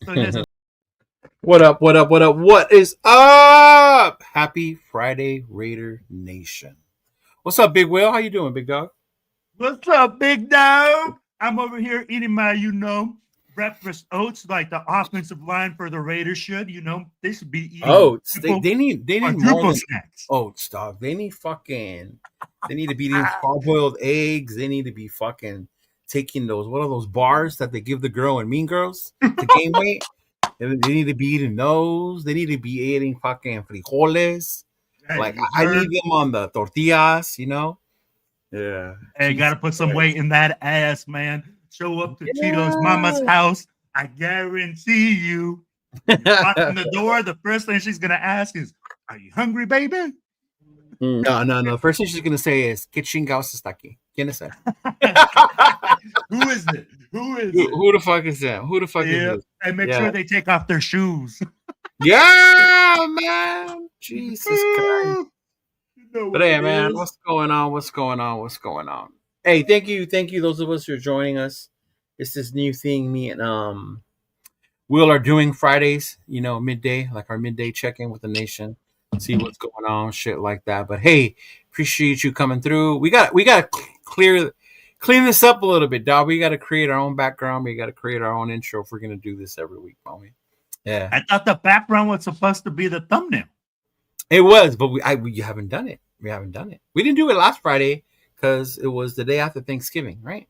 Dios. What up? What up? What up? What is up? Happy Friday, Raider Nation. What's up, Big Will? How you doing, big dog? What's up, big dog? I'm over here eating my, breakfast oats like the offensive line for the Raiders should. They should be eating Oats. They need more than snacks. oats, dog. They need to be eating hard-boiled eggs. They need to be fucking taking what are those bars that they give the girl in Mean Girls to gain weight? They need to be eating those. They need to be eating fucking frijoles. Like I need them on the tortillas, Yeah. Hey, gotta put some weight in that ass, man. Show up to Cheeto's mama's house. I guarantee you. Walk in the door, the first thing she's gonna ask is, "Are you hungry, baby?" No. The first thing she's gonna say is, "¿Qué chingados está aquí? ¿Quién es él?" Who is it? Who the fuck is that? Who the fuck is this? And make sure they take off their shoes. Yeah, man. Jesus Christ. But hey, man, what's going on? Hey, thank you, those of us who are joining us. It's this new thing me and Will are doing Fridays, midday, like our midday check-in with the nation, see what's going on, shit like that. But hey, appreciate you coming through. We got to clean this up a little bit, dog. We got to create our own background. We got to create our own intro if we're gonna do this every week, homie. Yeah. I thought the background was supposed to be the thumbnail. It was, but we haven't done it. We haven't done it. We didn't do it last Friday because it was the day after Thanksgiving, right?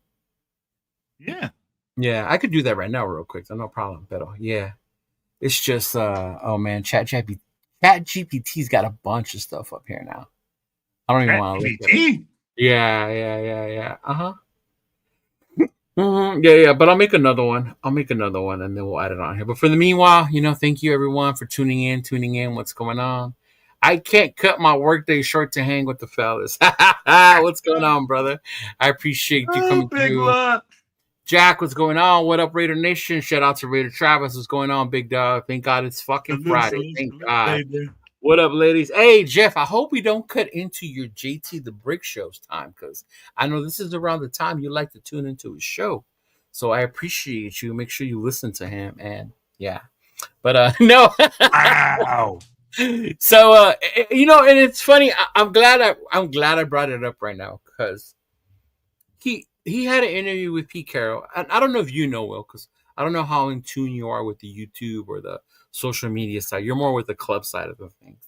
Yeah. Yeah, I could do that right now real quick. No problem. But yeah. It's just oh man, ChatGPT's got a bunch of stuff up here now. I don't even want to look at it. Yeah. Uh-huh. Yeah, but I'll make another one. And then we'll add it on here. But for the meanwhile, thank you everyone for tuning in. What's going on? I can't cut my workday short to hang with the fellas. What's going on, brother? I appreciate you coming through. Luck. Jack, what's going on? What up, Raider Nation? Shout out to Raider Travis. What's going on, big dog? Thank God it's fucking Friday. Thank God. Baby. What up, ladies? Hey, Jeff, I hope we don't cut into your JT the Brick Show's time because I know this is around the time you like to tune into his show. So I appreciate you. Make sure you listen to him. And yeah. But no. Wow. So and it's funny. I'm glad I brought it up right now because he had an interview with Pete Carroll. And I don't know if you know, Will, because I don't know how in tune you are with the YouTube or the social media side. You're more with the club side of the things.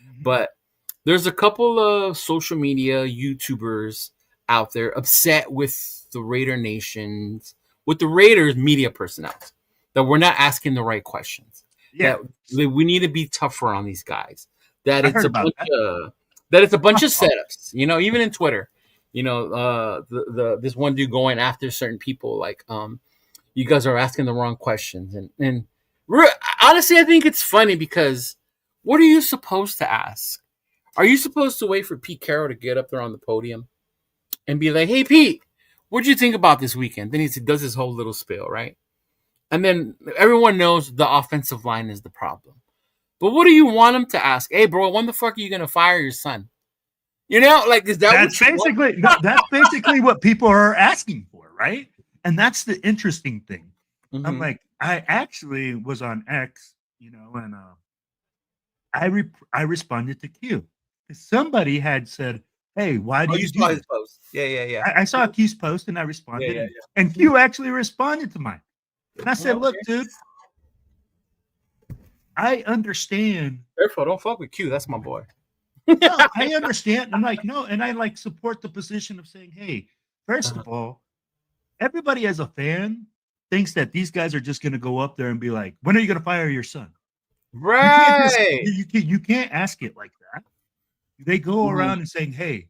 Mm-hmm. But there's a couple of social media YouTubers out there upset with the Raider Nations, with the Raiders media personnel, that we're not asking the right questions. Yeah. That we need to be tougher on these guys. That it's a bunch of setups. Even in Twitter. This one dude going after certain people like you guys are asking the wrong questions and honestly I think it's funny because what are you supposed to ask? Are you supposed to wait for Pete Carroll to get up there on the podium and be like, "Hey Pete, what'd you think about this weekend?" Then he does his whole little spiel, right? And then everyone knows the offensive line is the problem. But what do you want him to ask? "Hey bro, when the fuck are you gonna fire your son?" Is that that's basically what people are asking for, right? And that's the interesting thing. Mm-hmm. I'm like, I actually was on X, and I responded to Q. Somebody had said, "Hey, why do you saw his post?" Yeah. I saw Q's post and I responded, yeah. And Q actually responded to mine. And I said, "Look, dude, I understand." Careful, don't fuck with Q. That's my boy. No, I understand. I'm like, no, and I support the position of saying, hey, first of all, everybody as a fan thinks that these guys are just going to go up there and be like, "When are you going to fire your son?" Right. You can't ask it like that. They go around and saying, hey,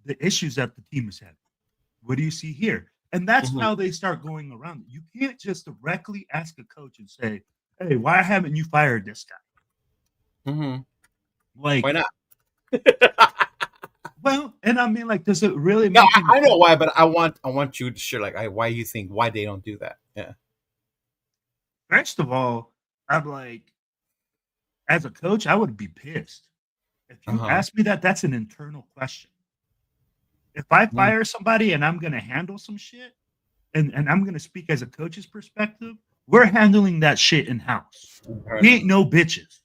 the issues that the team has had. What do you see here? And that's how they start going around. You can't just directly ask a coach and say, "Hey, why haven't you fired this guy?" Mm-hmm. Like, why not? Well, and I mean, like, does it really? No, I know why, but I want you to share why they don't do that. Yeah. First of all, I'm like, as a coach, I would be pissed if you ask me that. That's an internal question. If I fire somebody and I'm going to handle some shit, and I'm going to speak as a coach's perspective, we're handling that shit in house. We ain't no bitches.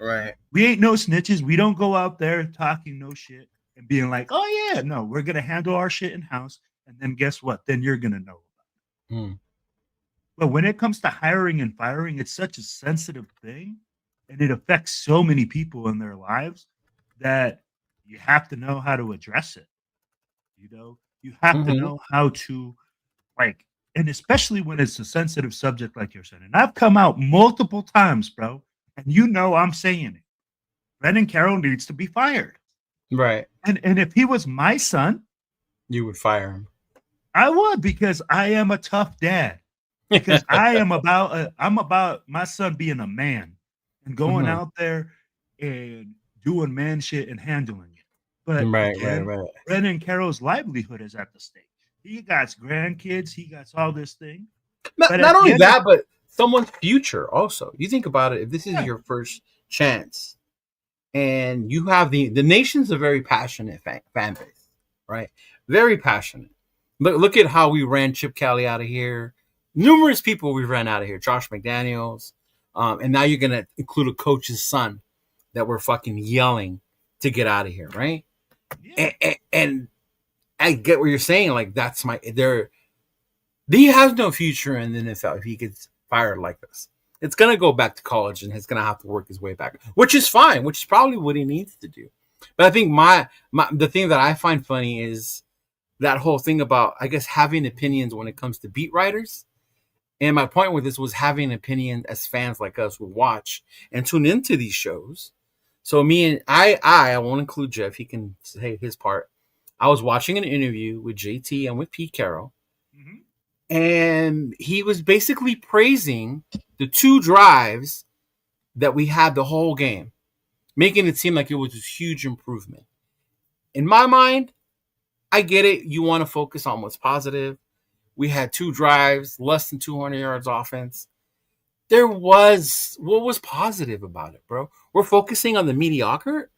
Right. We ain't no snitches. We don't go out there talking no shit and being like, oh yeah, no, we're gonna handle our shit in house. And then guess what? Then you're gonna know. But when it comes to hiring and firing, it's such a sensitive thing, and it affects so many people in their lives that you have to know how to address it. You have to know how to, like, and especially when it's a sensitive subject like you're saying. And I've come out multiple times, bro, and I'm saying it. Brendan Carroll needs to be fired. Right. And if he was my son, you would fire him. I would, because I am a tough dad. Because I'm about my son being a man and going out there and doing man shit and handling it. But right. Brendan Carroll's livelihood is at the stake. He got grandkids, he got all this thing. Not only that, but someone's future also. You think about it, if this is your first chance and you have the nation's a very passionate fan base, right? Very passionate. Look at how we ran Chip Kelly out of here. Numerous people we ran out of here. Josh McDaniels. And now you're going to include a coach's son that we're fucking yelling to get out of here, right? Yeah. And I get what you're saying. Like, that's he has no future in the NFL if he gets fired like this. It's going to go back to college and he's going to have to work his way back, which is fine, which is probably what he needs to do. But I think the thing that I find funny is that whole thing about, I guess, having opinions when it comes to beat writers. And my point with this was having an opinion as fans like us who watch and tune into these shows. So I won't include Jeff. He can say his part. I was watching an interview with JT and with Pete Carroll. And he was basically praising the 2 drives that we had the whole game, making it seem like it was a huge improvement. In my mind, I get it. You want to focus on what's positive. We had 2 drives, less than 200 yards offense. What was positive about it, bro? We're focusing on the mediocre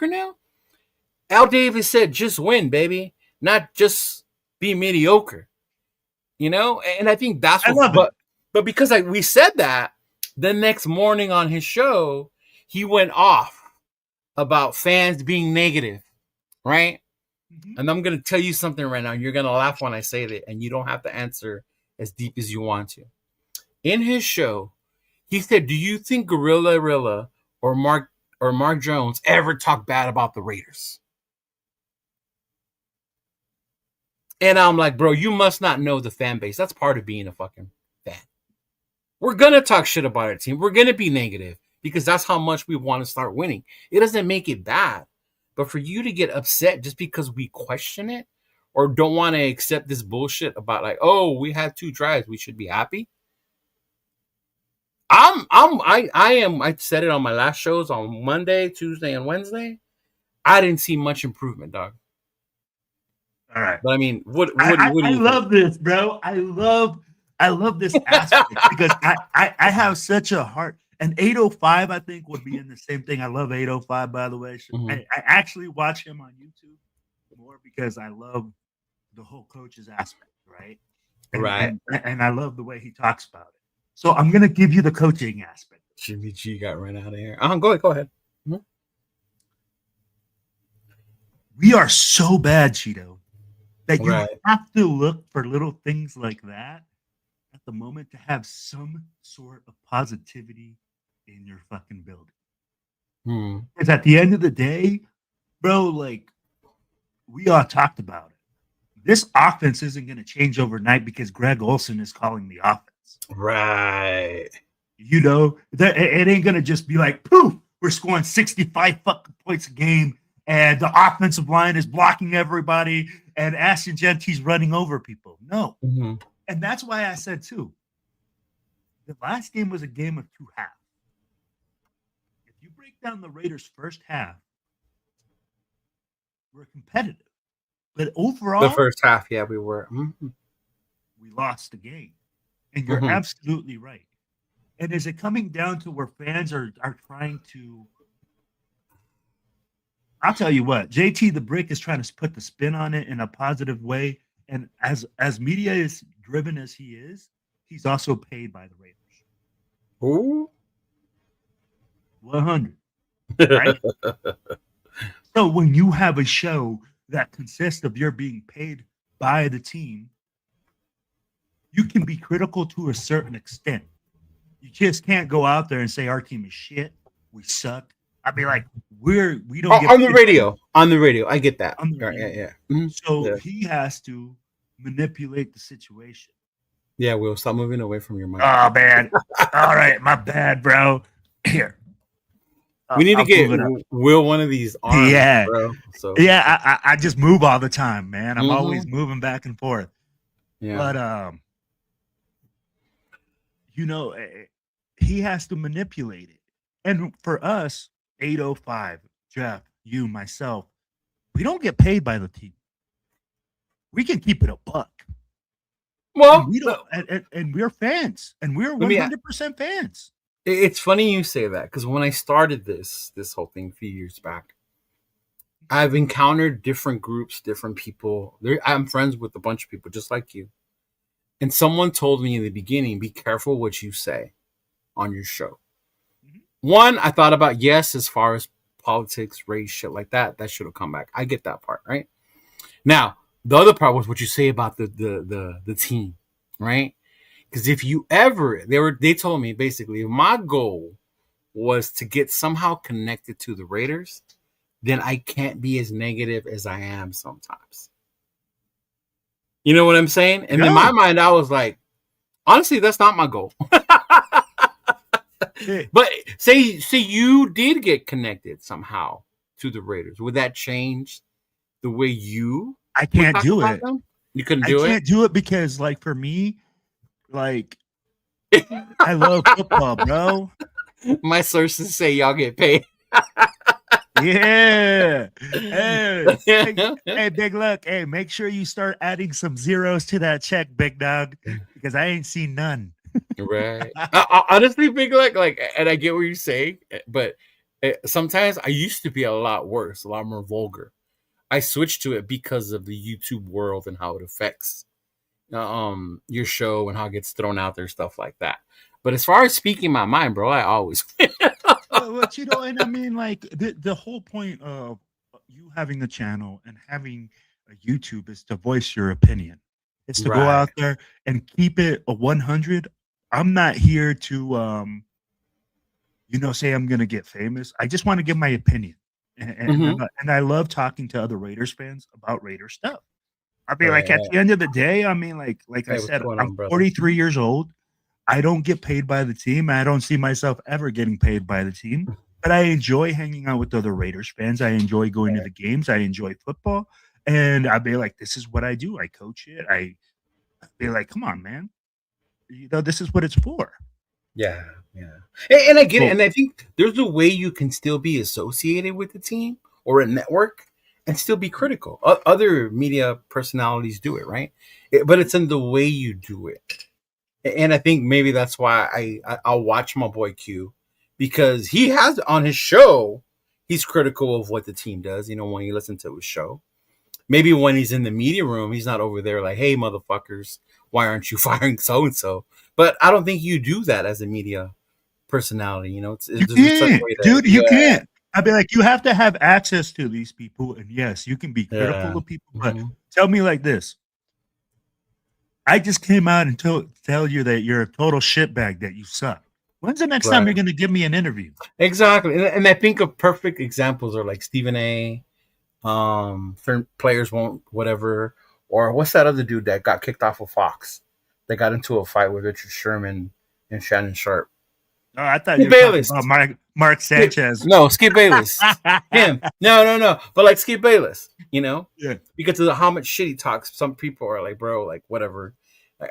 now. Al Davis said, just win, baby, not just be mediocre. And I think that's what. But because we said that, the next morning on his show, he went off about fans being negative, right? And I'm going to tell you something right now. You're going to laugh when I say that, and you don't have to answer as deep as you want to. In his show, he said, do you think Gorilla or Mark Jones ever talk bad about the Raiders? And I'm like, bro, you must not know the fan base. That's part of being a fucking fan. We're going to talk shit about our team. We're going to be negative because that's how much we want to start winning. It doesn't make it bad. But for you to get upset just because we question it or don't want to accept this bullshit about like, oh, we had 2 drives, we should be happy. I said it on my last shows on Monday, Tuesday, and Wednesday. I didn't see much improvement, dog. All right. But I mean, what do you think? I love this, bro. I love this aspect because I have such a heart. And 805, I think, would be in the same thing. I love 805, by the way. I actually watch him on YouTube more because I love the whole coach's aspect, right? And I love the way he talks about it. So I'm going to give you the coaching aspect. Jimmy G got run out of here. Go ahead. We are so bad, Cheeto, that you have to look for little things like that at the moment to have some sort of positivity in your fucking building. Because at the end of the day, bro, like, we all talked about it. This offense isn't going to change overnight because Greg Olson is calling the offense. Right. It ain't going to just be like, poof, we're scoring 65 fucking points a game and the offensive line is blocking everybody and Ashton Genty's running over people. No. And that's why I said, too, the last game was a game of 2 halves. If you break down the Raiders' first half, we're competitive. But overall, the first half, yeah, we were. We lost the game. And you're absolutely right. And is it coming down to where fans are trying to... I'll tell you what, JT the Brick is trying to put the spin on it in a positive way. And as media is driven as he is, he's also paid by the Raiders. Ooh. 100, right? So when you have a show that consists of your being paid by the team, you can be critical to a certain extent. You just can't go out there and say our team is shit. We suck. I'd be like, we don't get On the paid radio. On the radio. I get that. on the Yeah, radio. yeah. Mhm. So Yeah. he has to manipulate the situation. Yeah, Will, stop moving away from your mic. Oh man. All right, my bad, bro. Here. We need to I'll get move it up. Will one of these arms, Yeah. bro. So Yeah, I just move all the time, man. I'm always Mhm. moving back and forth. Yeah. But he has to manipulate it. And for us, 805, Jeff, you, myself, we don't get paid by the team. We can keep it a buck. And Well, we don't and we're fans. And we're Let me 100% fans. it's funny you say that because when I started this whole thing a few years back, I've encountered different groups, different people. I'm friends with a bunch of people just like you. And someone told me in the beginning, be careful what you say on your show. Mhm. One, I thought about yes, as far as politics, race, shit like that. That should have come back. I get that part, right? Now, the other part was what you say about the team, right? Because if you ever they told me basically if my goal was to get somehow connected to the Raiders, then I can't be as negative as I am sometimes. You know what I'm saying? And in my mind, I was like, honestly, that's not my goal. But say you did get connected somehow to the Raiders. Would that change the way you? I can't do it. Them? You couldn't do I can't do it because, like, for me, like, I love football, bro. My sources say y'all get paid. Yeah. Hey, Big Luck. Hey, make sure you start adding some zeros to that check, big dog, because I ain't seen none. Right. Honestly, Big Luck, like, and I get what you're saying, but sometimes I used to be a lot worse, a lot more vulgar. I switched to it because of the YouTube world and how it affects your show and how it gets thrown out there, stuff like that. But as far as speaking my mind, bro, I always But you know, and I mean, like the whole point of you having a channel and having a YouTube is to voice your opinion. It's to go out there and keep it a 100. I'm not here to say I'm gonna get famous. I just want to give my opinion. And I love talking to other Raiders fans about Raider stuff. I mean, like at the end of the day, I mean, like I said, I'm 43 years old. I don't get paid by the team. I don't see myself ever getting paid by the team. But I enjoy hanging out with other Raiders fans. I enjoy going to the games. I enjoy football. And I'd be like, this is what I do. I coach it. I'd be like, come on, man. You know, this is what it's for. Yeah, yeah. And I get it. And I think there's a way you can still be associated with the team or a network and still be critical. Other media personalities do it, right? But it's in the way you do it. And I think maybe that's why I'll watch my boy Q, because he has on his show, he's critical of what the team does, you know, when you listen to his show. Maybe when he's in the media room, he's not over there like, hey, motherfuckers, why aren't you firing so-and-so? But I don't think you do that as a media personality, you know. You can't, dude, you can't. I'd be like, you have to have access to these people. And yes, you can be critical of people, but tell me like this. I just came out and tell you that you're a total shitbag, that you suck. When's the next time you're going to give me an interview? Exactly. And I think of perfect examples are like Stephen A. Certain players won't, whatever. Or what's that other dude that got kicked off of Fox? They got into a fight with Richard Sherman and Shannon Sharp. Oh, I thought you were talking about Mark Sanchez. No, Skip Bayless. Him. No. But like Skip Bayless, you know? Yeah. Because of how much shit he talks, some people are like, bro, like whatever.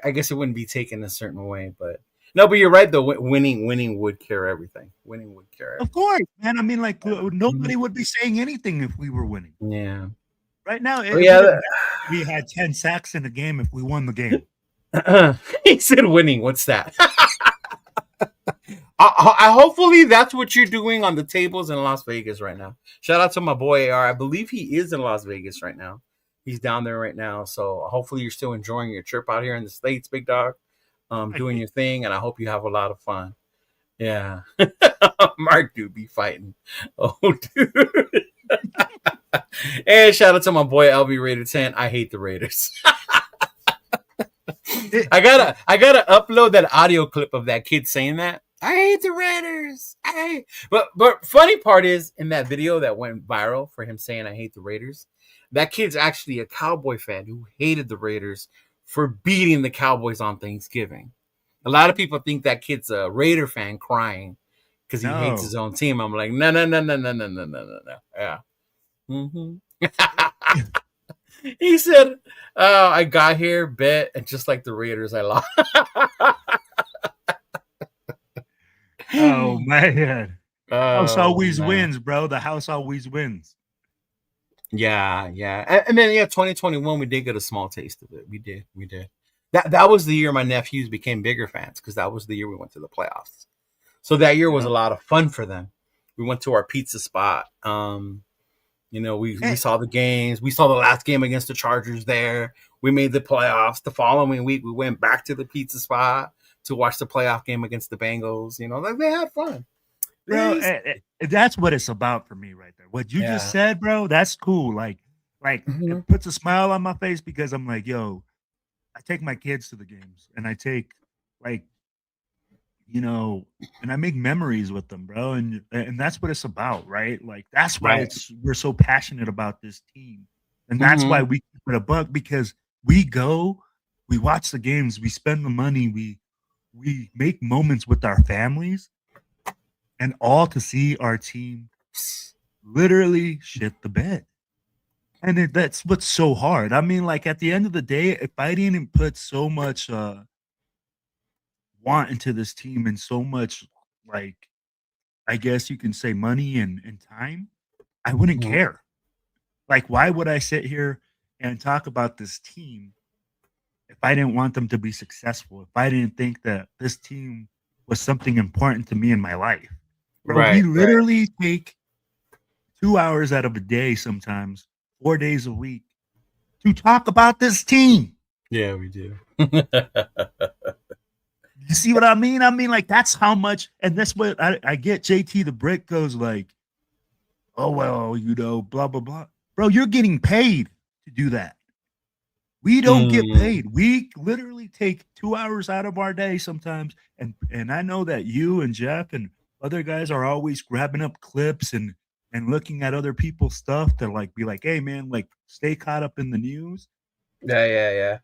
I guess it wouldn't be taken a certain way, but no, but you're right though. Winning would cure everything. Winning would cure everything. Of course, man. I mean, like nobody would be saying anything if we were winning. Yeah. Right now, we had 10 sacks in the game if we won the game. He said winning. What's that? I hopefully that's what you're doing on the tables in Las Vegas right now. Shout out to my boy AR. I believe he is in Las Vegas right now. He's down there right now. So hopefully you're still enjoying your trip out here in the States, big dog, doing your thing. And I hope you have a lot of fun. Yeah. Mark do be fighting. Oh, dude. And shout out to my boy LB Raider 10. I hate the Raiders. I gotta upload that audio clip of that kid saying that. I hate the Raiders. But funny part is in that video that went viral for him saying I hate the Raiders, that kid's actually a Cowboy fan who hated the Raiders for beating the Cowboys on Thanksgiving. A lot of people think that kid's a Raider fan crying because he hates his own team. I'm like, no. Yeah. Mm-hmm. He said, I got here, bet, and just like the Raiders, I lost. Oh, man. House always man. wins, bro. The house always wins. Yeah. And then, 2021, we did get a small taste of it. We did. That was the year my nephews became bigger fans because that was the year we went to the playoffs. So that year was a lot of fun for them. We went to our pizza spot. We saw the games. We saw the last game against the Chargers there. We made the playoffs. The following week, we went back to the pizza spot to watch the playoff game against the Bengals. They had fun. Bro, that's what it's about for me right there. What you just said, bro, that's cool. Like it puts a smile on my face because I'm like, yo, I take my kids to the games and I take and I make memories with them, bro. And that's what it's about, right? Like that's why we're so passionate about this team. And that's why we keep it a buck because we watch the games, we spend the money, we make moments with our families and all to see our team literally shit the bed. And that's what's so hard. I mean, like at the end of the day, if I didn't put so much want into this team and so much, like, I guess you can say money and time, I wouldn't care. Like, why would I sit here and talk about this team if I didn't want them to be successful? If I didn't think that this team was something important to me in my life? Bro, we literally take 2 hours out of a day sometimes, 4 days a week, to talk about this team. Yeah, we do. You see what I mean? I mean, like, that's how much, and that's what I get. JT the Brick goes like, oh, well, blah, blah, blah. Bro, you're getting paid to do that. We don't get paid. We literally take 2 hours out of our day sometimes. And I know that you and Jeff and other guys are always grabbing up clips and looking at other people's stuff to like be like, hey man, like stay caught up in the news. Yeah.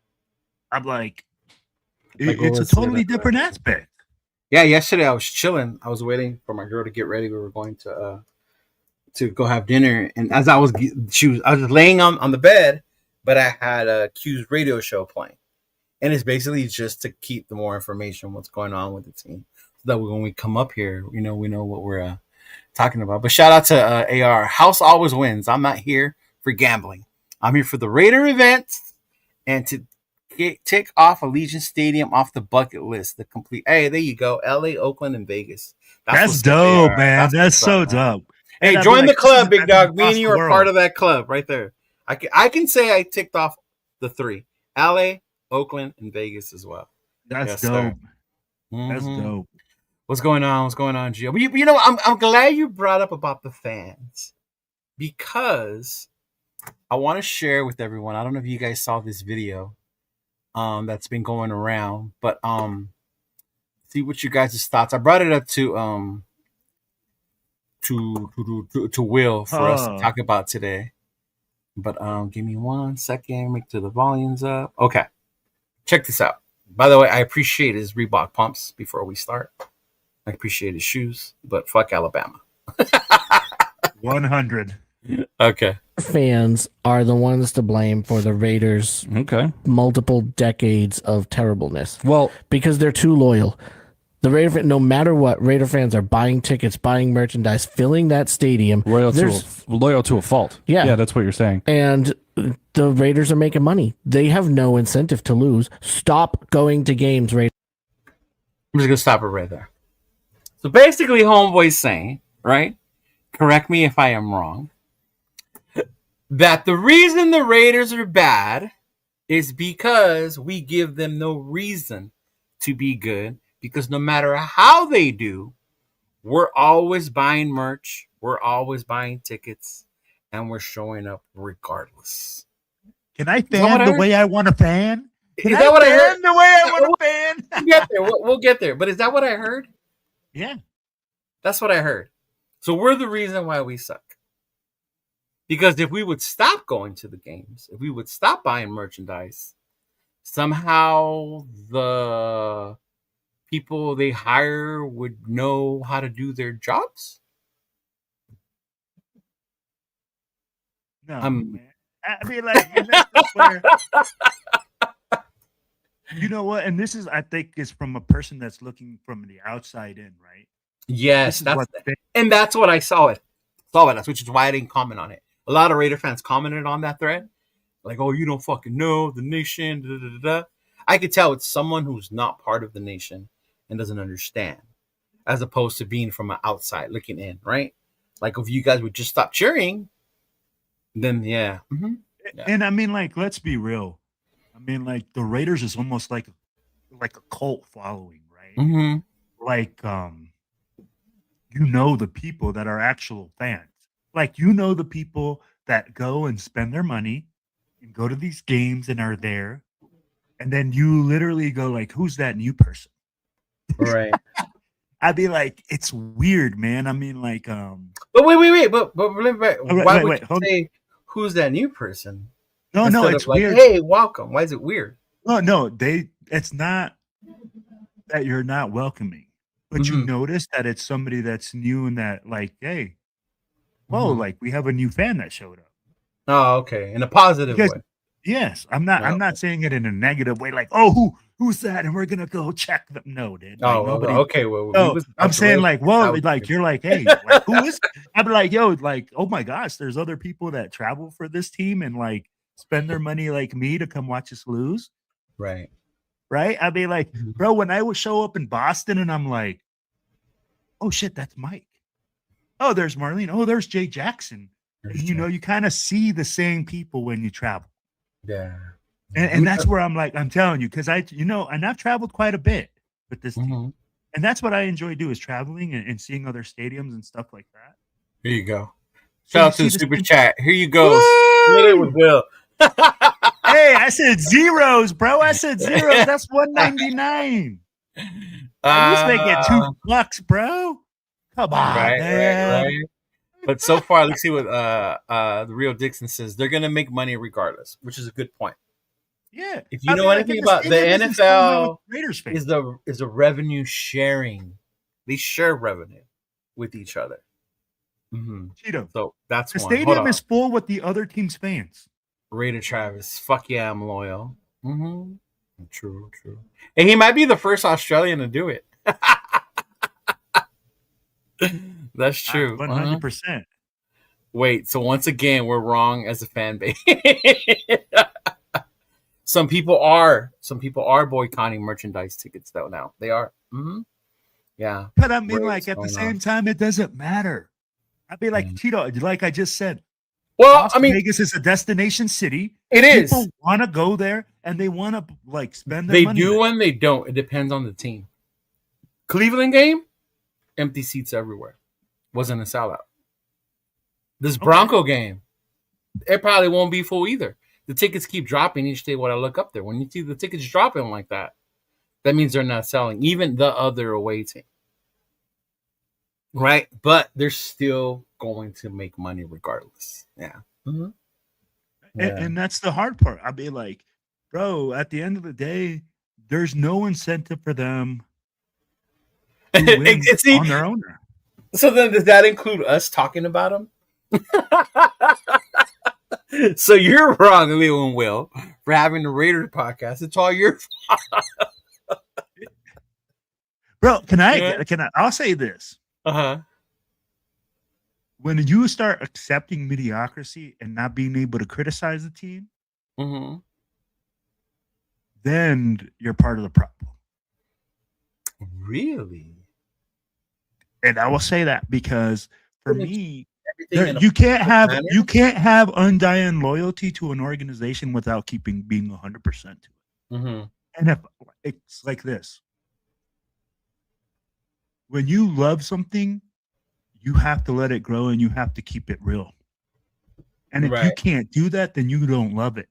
I'm like it's a totally different aspect. Yeah, yesterday I was chilling. I was waiting for my girl to get ready. We were going to go have dinner, and as I was laying on the bed, but I had a Q's radio show playing, and it's basically just to keep the more information what's going on with the team, so that when we come up here, we know what we're talking about. But shout out to AR. House always wins. I'm not here for gambling. I'm here for the Raider events and to tick off Allegiant Stadium off the bucket list. The complete. Hey, there you go. LA, Oakland, and Vegas. That's dope, man. That's so dope. Hey, join the club, big dog. Me and you are part of that club right there. I can say I ticked off the 3: LA, Oakland, and Vegas as well. That's dope. That's dope. What's going on, Gio? I'm glad you brought up about the fans because I want to share with everyone. I don't know if you guys saw this video that's been going around, but see what you guys' thoughts. I brought it up to Will for us to talk about today. But give me 1 second, make sure the volume's up. Okay. Check this out. By the way, I appreciate his Reebok pumps before we start. I appreciate his shoes, but fuck Alabama. 100. Okay. Fans are the ones to blame for the Raiders' multiple decades of terribleness. Well, because they're too loyal. The Raider, no matter what, Raider fans are buying tickets, buying merchandise, filling that stadium. Loyal to a fault. Yeah, that's what you're saying. And the Raiders are making money. They have no incentive to lose. Stop going to games, Raiders. I'm just gonna stop it right there. So basically, homeboy's saying, right? Correct me if I am wrong. That the reason the Raiders are bad is because we give them no reason to be good. Because no matter how they do, We're always buying merch. We're always buying tickets, and we're showing up regardless. Can I fan the way I want to fan? Is that what I heard? The way I want to fan? We'll get there. We'll get there. But is that what I heard? Yeah. That's what I heard. So we're the reason why we suck. Because if we would stop going to the games, if we would stop buying merchandise, somehow the people they hire would know how to do their jobs. No, man. I mean, like, and that's where, you know what? And this is, I think, is from a person that's looking from the outside in, right? Yes, that's what I saw it. Which is why I didn't comment on it. A lot of Raider fans commented on that thread, like, "Oh, you don't fucking know the nation." Da, da, da, da. I could tell it's someone who's not part of the nation and doesn't understand, as opposed to being from an outside looking in, right? Like if you guys would just stop cheering, then yeah. Mm-hmm. Yeah. And I mean, like, let's be real. I mean, like, the Raiders is almost like a cult following, right? Mm-hmm. Like, you know, the people that are actual fans. Like, you know, the people that go and spend their money and go to these games and are there. And then you literally go like, who's that new person? Right. I'd be like, it's weird, man. I mean, like, but wait. But why would you say, who's that new person? No, it's like, weird. Hey, welcome. Why is it weird? No, it's not that you're not welcoming, but you notice that it's somebody that's new and that, like, hey, whoa, like, we have a new fan that showed up. Oh, okay. In a positive way. Yes, I'm not saying it in a negative way, like, oh, who's that? And we're gonna go check them. No, dude. Like, okay. Well, I'm saying like, well, like you're like, hey, like, who is? I'd be like, yo, like, oh my gosh, there's other people that travel for this team and like spend their money like me to come watch us lose. Right. I'd be like, bro, when I would show up in Boston and I'm like, oh shit, that's Mike. Oh, there's Marlene. Oh, there's Jay Jackson. And, you know, you kind of see the same people when you travel. Yeah. And that's where I'm like, I'm telling you, because and I've traveled quite a bit with this team. And that's what I enjoy do is traveling and seeing other stadiums and stuff like that. Here you go. Shout out to the super chat. Here you go. Split it with Will. Hey, I said zeros, bro. I said zeros. That's $1.99. At least make it $2, bro. Come on, man. Right. But so far, let's see what the Real Dixon says. They're gonna make money regardless, which is a good point. Yeah. If you know anything about the NFL, is a revenue sharing. They share revenue with each other. Cheeto. So that's the stadium is full with the other team's fans. Raider Travis, fuck yeah, I'm loyal. True. And he might be the first Australian to do it. That's true. 100%. Wait, so once again, we're wrong as a fan base. Some people are boycotting merchandise tickets though. Now they are. Yeah. But I mean, like at the same time, it doesn't matter. I'd be like, Tito, like I just said. Well, Las Vegas is a destination city. It is. People want to go there and they want to like spend their money. They do and they don't. It depends on the team. Cleveland game, empty seats everywhere. Wasn't a sellout. This Bronco game, it probably won't be full either. The tickets keep dropping each day when I look up there. When you see the tickets dropping like that, that means they're not selling. Even the other away team. Right? But they're still going to make money regardless. Yeah. And that's the hard part. I'd be like, bro, at the end of the day, there's no incentive for them to win on their owner. So then does that include us talking about them? So you're wrong, Leo and Will, for having the Raiders podcast. It's all your fault. Bro, can I I'll say this. When you start accepting mediocrity and not being able to criticize the team, then you're part of the problem. Really? And I will say that because for me, you can't have undying loyalty to an organization without being 100% to it. And if it's like this, when you love something, you have to let it grow and you have to keep it real. And if you can't do that, then you don't love it.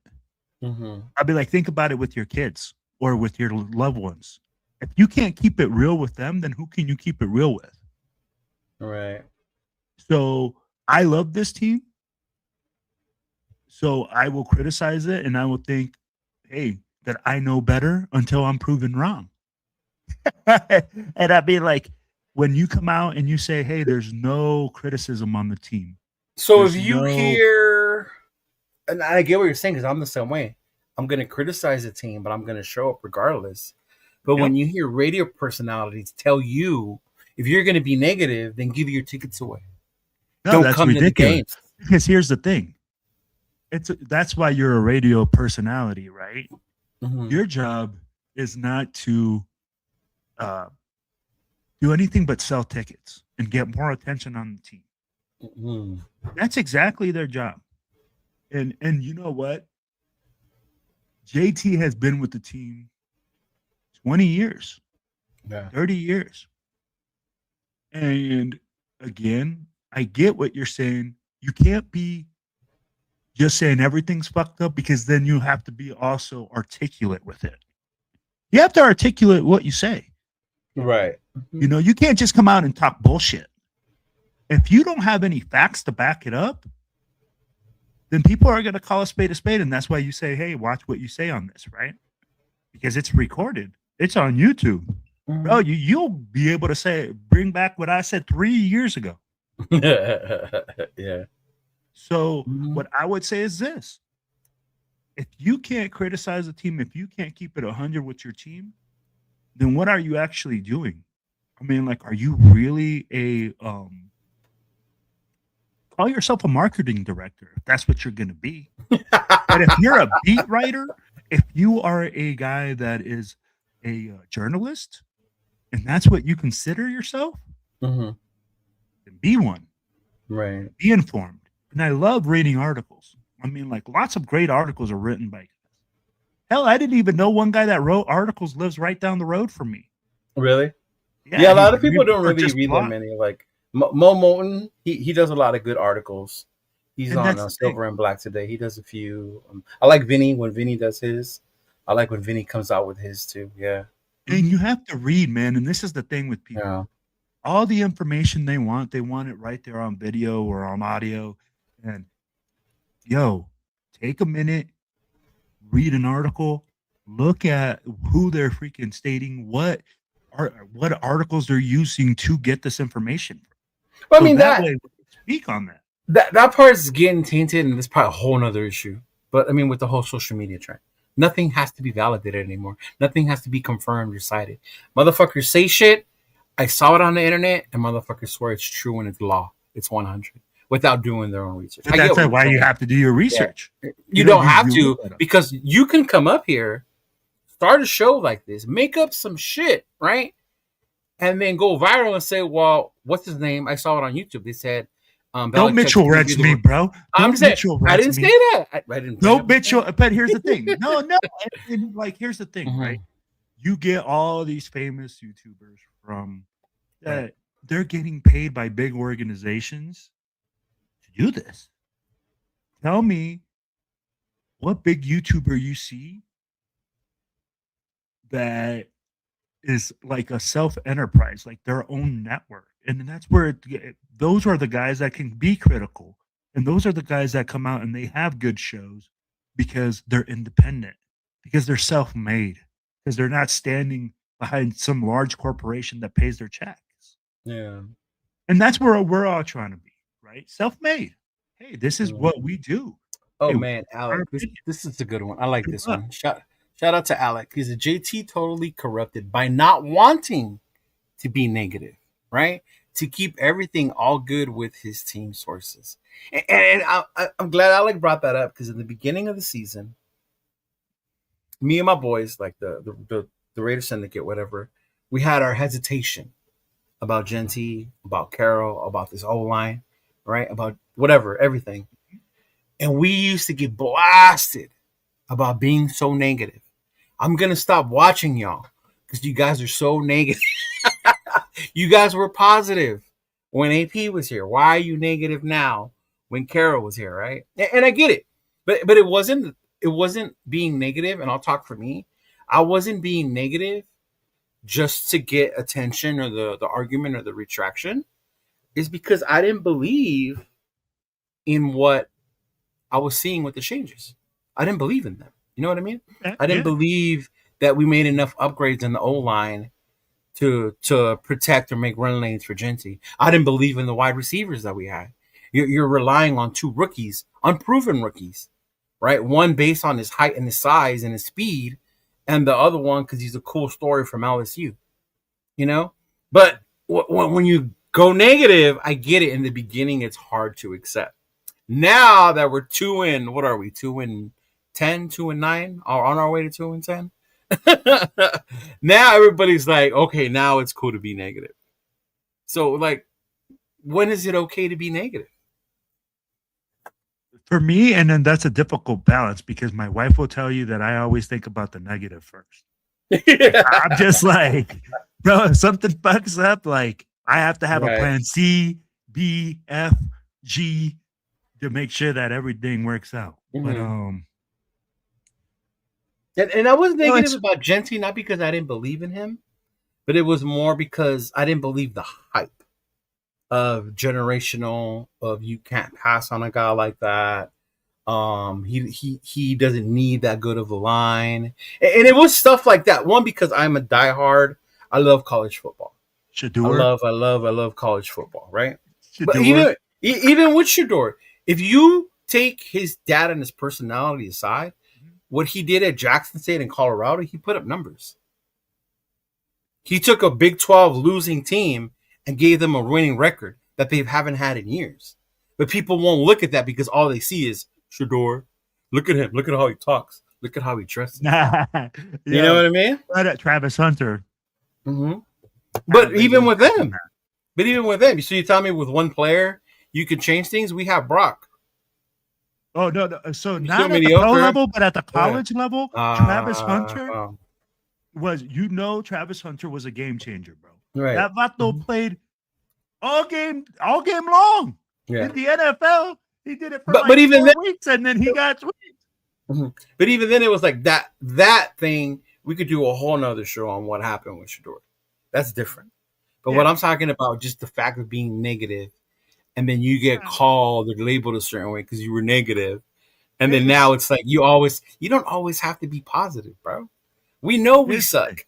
I'd be like, think about it with your kids or with your loved ones. If you can't keep it real with them, then who can you keep it real with? Right. So I love this team. So I will criticize it and I will think, hey, that I know better until I'm proven wrong. And I'd be like, when you come out and you say, hey, there's no criticism on the team. So if you hear, and I get what you're saying, because I'm the same way. I'm going to criticize the team, but I'm going to show up regardless. But when you hear radio personalities tell you, if you're going to be negative, then give your tickets away. No, don't that's come ridiculous. To the games. Because here's the thing. That's why you're a radio personality, right? Your job is not to do anything but sell tickets and get more attention on the team. That's exactly their job. And you know what? JT has been with the team 20 years, 30 years. And again, I get what you're saying. You can't be just saying everything's fucked up, because then you have to be also articulate with it. You have to articulate what you say. Right. You know, you can't just come out and talk bullshit. If you don't have any facts to back it up, then people are going to call a spade, and that's why you say, hey, watch what you say on this, right? Because it's recorded. It's on YouTube. Bro, you'll be able to bring back what I said 3 years ago. Yeah. So what I would say is this. If you can't criticize a team, if you can't keep it 100 with your team, then what are you actually doing? I mean, like, are you really call yourself a marketing director if that's what you're going to be? But if you're a beat writer, if you are a guy that is a journalist, and that's what you consider yourself, then be one. Right. Be informed. And I love reading articles. I mean, like, lots of great articles are written by guys. Hell, I didn't even know one guy that wrote articles lives right down the road from me. Really? Yeah, a lot of people don't really read that many. Like Mo Moulton, he does a lot of good articles. He's on Silver and Black today. He does a few. I like Vinny when Vinny does his. I like when Vinny comes out with his too. Yeah. And you have to read, man. And this is the thing with people. Yeah. All the information they want it right there on video or on audio. And take a minute, read an article, look at who they're freaking stating, what articles they're using to get this information. Well, I mean, that way, speak on that. That part is getting tainted, and that's probably a whole nother issue. But I mean, with the whole social media trend, nothing has to be validated anymore. Nothing has to be confirmed or cited. Motherfuckers say shit. I saw it on the internet, and motherfuckers swear it's true and it's law. It's 100 without doing their own research. But that's why you have to do your research. Yeah. You don't have to, because you can come up here, start a show like this, make up some shit, right? And then go viral and say, well, what's his name? I saw it on YouTube. They said, don't Mitchell Reds me, bro. I'm saying, I didn't say that. I didn't. No, Mitchell. But here's the thing. No. Like, here's the thing, right? You get all these famous YouTubers from that. They're getting paid by big organizations to do this. Tell me what big YouTuber you see that is like a self-enterprise, like their own network. And that's where those are the guys that can be critical. And those are the guys that come out and they have good shows because they're independent, because they're self-made, because they're not standing behind some large corporation that pays their checks. Yeah. And that's where we're all trying to be, right? Self-made. Hey, this is what we do. Oh, hey, man, Alec, this is a good one. I like this one. Shout out to Alec. He's a JT totally corrupted by not wanting to be negative, right? To keep everything all good with his team sources. And I'm glad Alec brought that up, because in the beginning of the season, me and my boys, like the Raider Syndicate, whatever, we had our hesitation about Genty, about Carroll, about this O-line, right? About whatever, everything. And we used to get blasted about being so negative. I'm going to stop watching y'all because you guys are so negative. You guys were positive when AP was here. Why are you negative now when Carroll was here, right? And I get it. But it wasn't being negative, and I'll talk for me. I wasn't being negative just to get attention or the argument or the retraction. Is because I didn't believe in what I was seeing with the changes. I didn't believe in them. You know what I mean? I didn't believe that we made enough upgrades in the O line to protect or make run lanes for Genty. I didn't believe in the wide receivers that we had. You're relying on two rookies, unproven rookies, right? One based on his height and his size and his speed, and the other one because he's a cool story from LSU. You know, but when you go negative, I get it. In the beginning, it's hard to accept. Now that we're 2-10, 2-9, or on our way to 2-10. Now everybody's like, okay, now it's cool to be negative. So, like, when is it okay to be negative? For me, and then that's a difficult balance because my wife will tell you that I always think about the negative first. I'm just like, bro, if something fucks up, like I have to have a plan C, B, F, G to make sure that everything works out. Mm-hmm. But and I was negative about Genty, not because I didn't believe in him, but it was more because I didn't believe the hype of generational, of you can't pass on a guy like that. He doesn't need that good of a line, and it was stuff like that. One, because I'm a diehard. I love college football. Shador. I love college football, right? Shador. But even with Shador, if you take his dad and his personality aside, what he did at Jackson State and Colorado, he put up numbers. He took a Big 12 losing team and gave them a winning record that they haven't had in years. But people won't look at that because all they see is Shador. Look at him. Look at how he talks. Look at how he dresses. You know what I mean? Right at Travis Hunter. Mm-hmm. But even with them, so you tell me with one player you can change things? We have Brock. Oh, no. So not at the pro level, but at the college level, Travis Hunter was, Travis Hunter was a game changer, bro. Right. That Vato played all game long. Yeah. In the NFL, he did it for but even 4 weeks, and then he got tweaked. Mm-hmm. But even then, it was like that thing. We could do a whole nother show on what happened with Shador. That's different. But what I'm talking about, just the fact of being negative, and then you get called or labeled a certain way because you were negative, and then now it's like you don't always have to be positive, bro. We know we suck.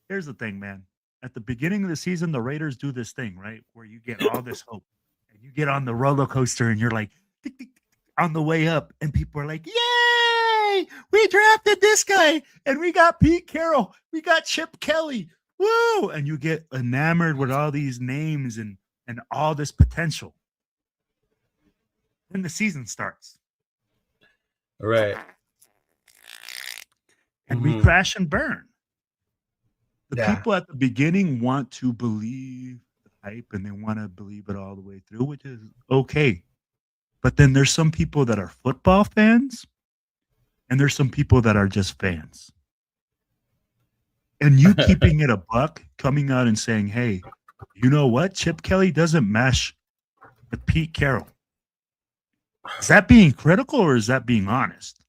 Here's the thing, man. At the beginning of the season, the Raiders do this thing, right, where you get all this hope, and you get on the roller coaster, and you're like, tick, tick, tick, on the way up, and people are like, "Yay! We drafted this guy, and we got Pete Carroll, we got Chip Kelly, woo!" And you get enamored with all these names and all this potential. Then the season starts, right? And we crash and burn. The people at the beginning want to believe the hype and they want to believe it all the way through, which is okay. But then there's some people that are football fans and there's some people that are just fans. And you keeping it a buck, coming out and saying, hey, you know what? Chip Kelly doesn't mesh with Pete Carroll. Is that being critical or is that being honest?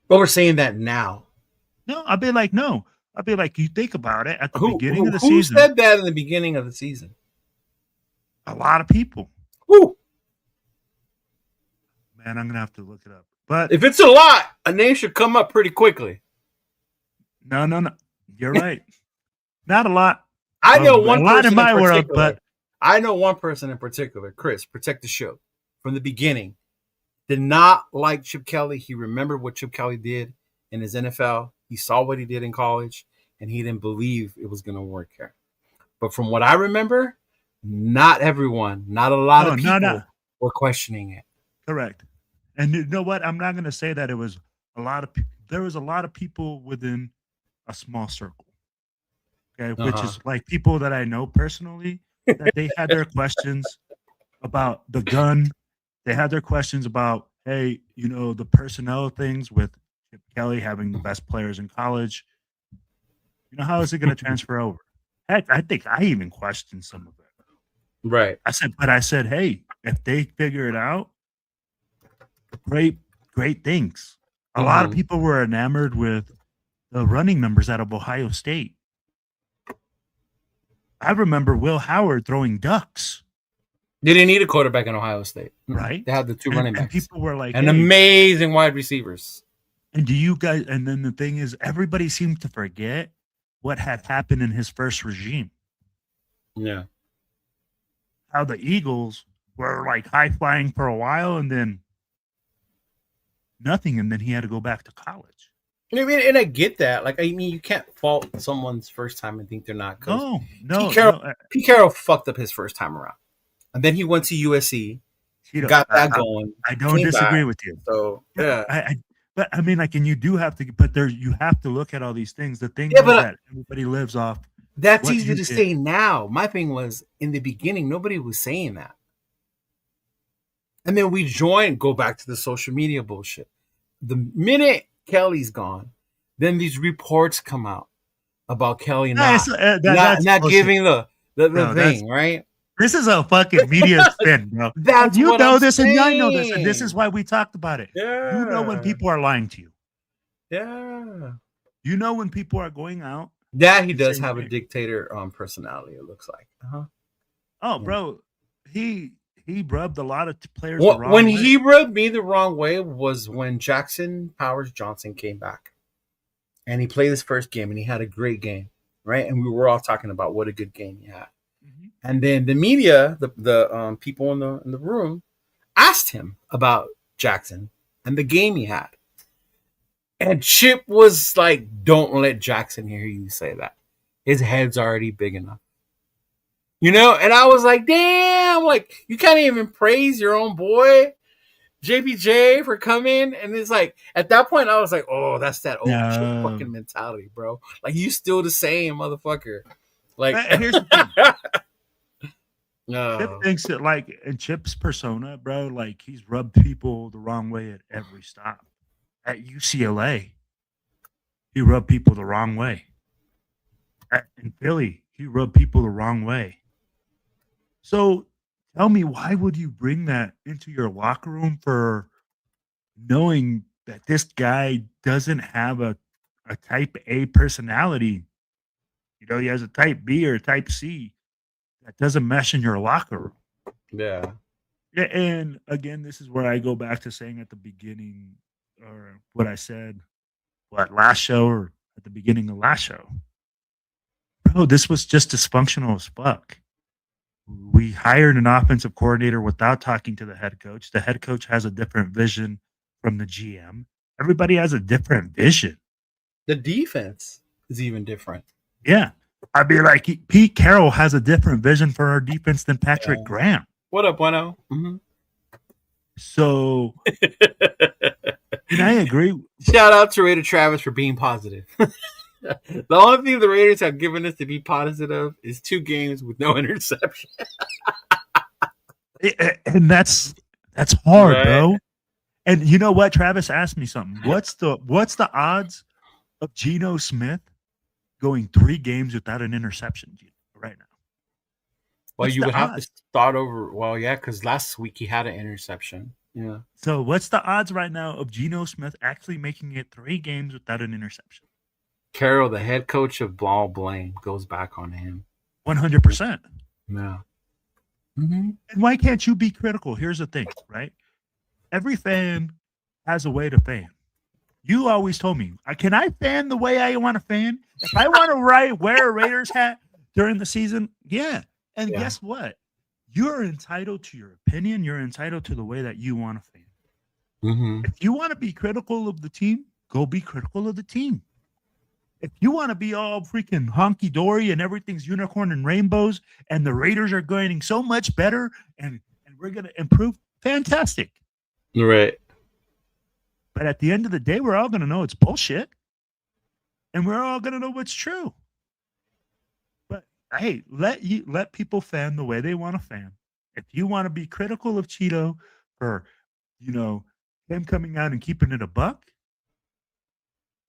Well, we're saying that now. No, I'll be like, no. I'll be like, you think about it at the beginning of the season. Who said that in the beginning of the season? A lot of people. Woo. Man, I'm going to have to look it up. But if it's a lot, a name should come up pretty quickly. No. You're right. Not a lot. I know one a lot in my world, but I know one person in particular, Chris, protect the show, from the beginning. Did not like Chip Kelly. He remembered what Chip Kelly did in his NFL. He saw what he did in college, and he didn't believe it was going to work here. But from what I remember, not everyone, not a lot of people were questioning it. Correct. And you know what? I'm not going to say that it was a lot of people. There was a lot of people within a small circle, okay, which is like people that I know personally, that they had their questions about the gun. They had their questions about, hey, the personnel things with Chip Kelly having the best players in college. How is it going to transfer over? Heck, I think I even questioned some of it. Right. I said, hey, if they figure it out, great things. A lot of people were enamored with the running numbers out of Ohio State. I remember Will Howard throwing ducks. They didn't need a quarterback in Ohio State. Right. They had the two running backs. And people were like, and amazing wide receivers. And do you guys, and then the thing is, everybody seemed to forget what had happened in his first regime. Yeah. How the Eagles were like high flying for a while and then nothing. And then he had to go back to college. I mean, and I get that. Like, I mean, you can't fault someone's first time and think they're not good. No. Pete Carroll fucked up his first time around. And then he went to USC, got that going. I don't disagree with you. So, yeah. But I mean, like, and you do have to, but you have to look at all these things. The thing is that everybody lives off. That's easy to say now. My thing was in the beginning, nobody was saying that. And then we go back to the social media bullshit. The minute Kelly's gone, then these reports come out about Kelly not giving the thing, right? This is a fucking media spin, bro. That's you what know I'm this, saying. and I know this, and this is why we talked about it. Yeah. You know when people are lying to you. Yeah. You know when people are going out. Yeah, he does have a dictator personality. It looks like. Oh, bro, he rubbed a lot of players the wrong when way. he rubbed me the wrong way was when Jackson Powers Johnson came back, and he played his first game, and he had a great game, right? And we were all talking about what a good game he had. And then the media, the people in the room, asked him about Jackson and the game he had. And Chip was like, "Don't let Jackson hear you say that. His head's already big enough." You know? And I was like, damn, like, you can't even praise your own boy, JPJ, for coming. And it's like, at that point, I was like, oh, that's that old Chip fucking mentality, bro. Like, you still the same, motherfucker. Like, here's the thing. No. Chip thinks that, like, in Chip's persona, bro, like, he's rubbed people the wrong way at every stop. At UCLA, he rubbed people the wrong way. In Philly, he rubbed people the wrong way. So tell me, why would you bring that into your locker room for knowing that this guy doesn't have a type A personality? You know, he has a type B or a type C. That doesn't mesh in your locker room. Yeah. Yeah, and again, this is where I go back to saying at the beginning, or what I said, last show or at the beginning of last show. Bro, this was just dysfunctional as fuck. We hired an offensive coordinator without talking to the head coach. The head coach has a different vision from the GM. Everybody has a different vision. The defense is even different. Yeah. I'd be like, Pete Carroll has a different vision for our defense than Patrick Graham. What up, Bueno? Mm-hmm. So, and I agree. Shout out to Raider Travis for being positive. The only thing the Raiders have given us to be positive is 2 games with no interception. And that's hard, right, bro. And you know what? Travis asked me something. What's the odds of Geno Smith going 3 games without an interception right now? Well, you would have to start over. Well, yeah, because last week he had an interception. Yeah. So what's the odds right now of Geno Smith actually making it 3 games without an interception? Carroll, the head coach of Ball Blame, goes back on him. 100%. Yeah. Mm-hmm. And why can't you be critical? Here's the thing, right? Every fan has a way to fan. You always told me, can I fan the way I want to fan? If I want to wear a Raiders hat during the season, yeah. And guess what? You're entitled to your opinion. You're entitled to the way that you want to fan. Mm-hmm. If you want to be critical of the team, go be critical of the team. If you want to be all freaking honky-dory and everything's unicorn and rainbows and the Raiders are going so much better and we're going to improve, fantastic. Right. But at the end of the day, we're all going to know it's bullshit. And we're all going to know what's true. But hey, let people fan the way they want to fan. If you want to be critical of Cheeto for, him coming out and keeping it a buck,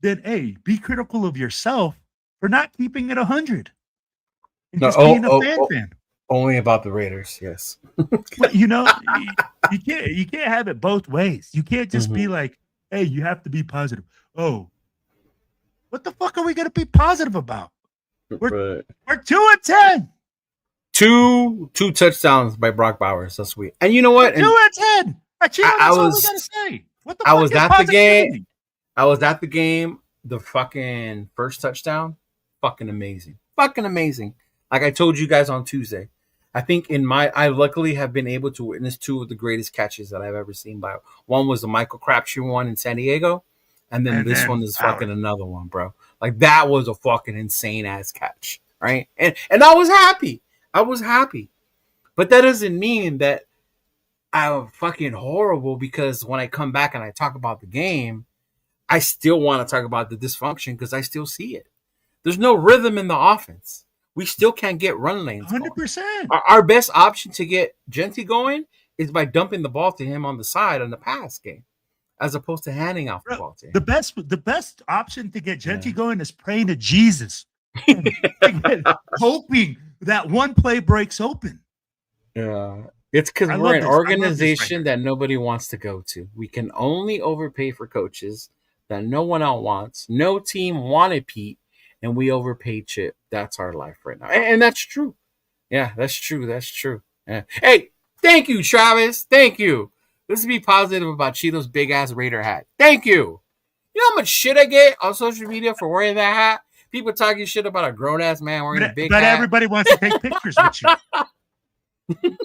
then hey, be critical of yourself for not keeping it 100. and just being a fan. Only about the Raiders, yes. But you can't have it both ways. You can't just be like, hey, you have to be positive. Oh, what the fuck are we gonna be positive about? We're 2-10. Two touchdowns by Brock Bowers. That's sweet. And you know what? 2-10. That's all we gotta say. What the fuck was is at positivity? the game. I was at the game. The fucking first touchdown, fucking amazing. Fucking amazing. Like I told you guys on Tuesday. I think I luckily have been able to witness two of the greatest catches that I've ever seen. One was the Michael Crabtree one in San Diego, and this one is fucking another one, bro. Like that was a fucking insane ass catch, right? And I was happy. But that doesn't mean that I'm fucking horrible, because when I come back and I talk about the game, I still want to talk about the dysfunction because I still see it. There's no rhythm in the offense. We still can't get run lanes. 100%. Our best option to get Genty going is by dumping the ball to him on the side on the pass game, as opposed to handing off the ball to him. The best option to get Genty going is praying to Jesus, hoping that one play breaks open. Yeah, it's because we're an organization that nobody wants to go to. We can only overpay for coaches that no one else wants. No team wanted Pete, and we overpaid Chip. That's our life right now. And that's true. Yeah, that's true. Yeah. Hey, thank you, Travis. Thank you. Let's be positive about Cheeto's big-ass Raider hat. Thank you. You know how much shit I get on social media for wearing that hat? People talking shit about a grown-ass man wearing a big hat. But everybody wants to take pictures with you.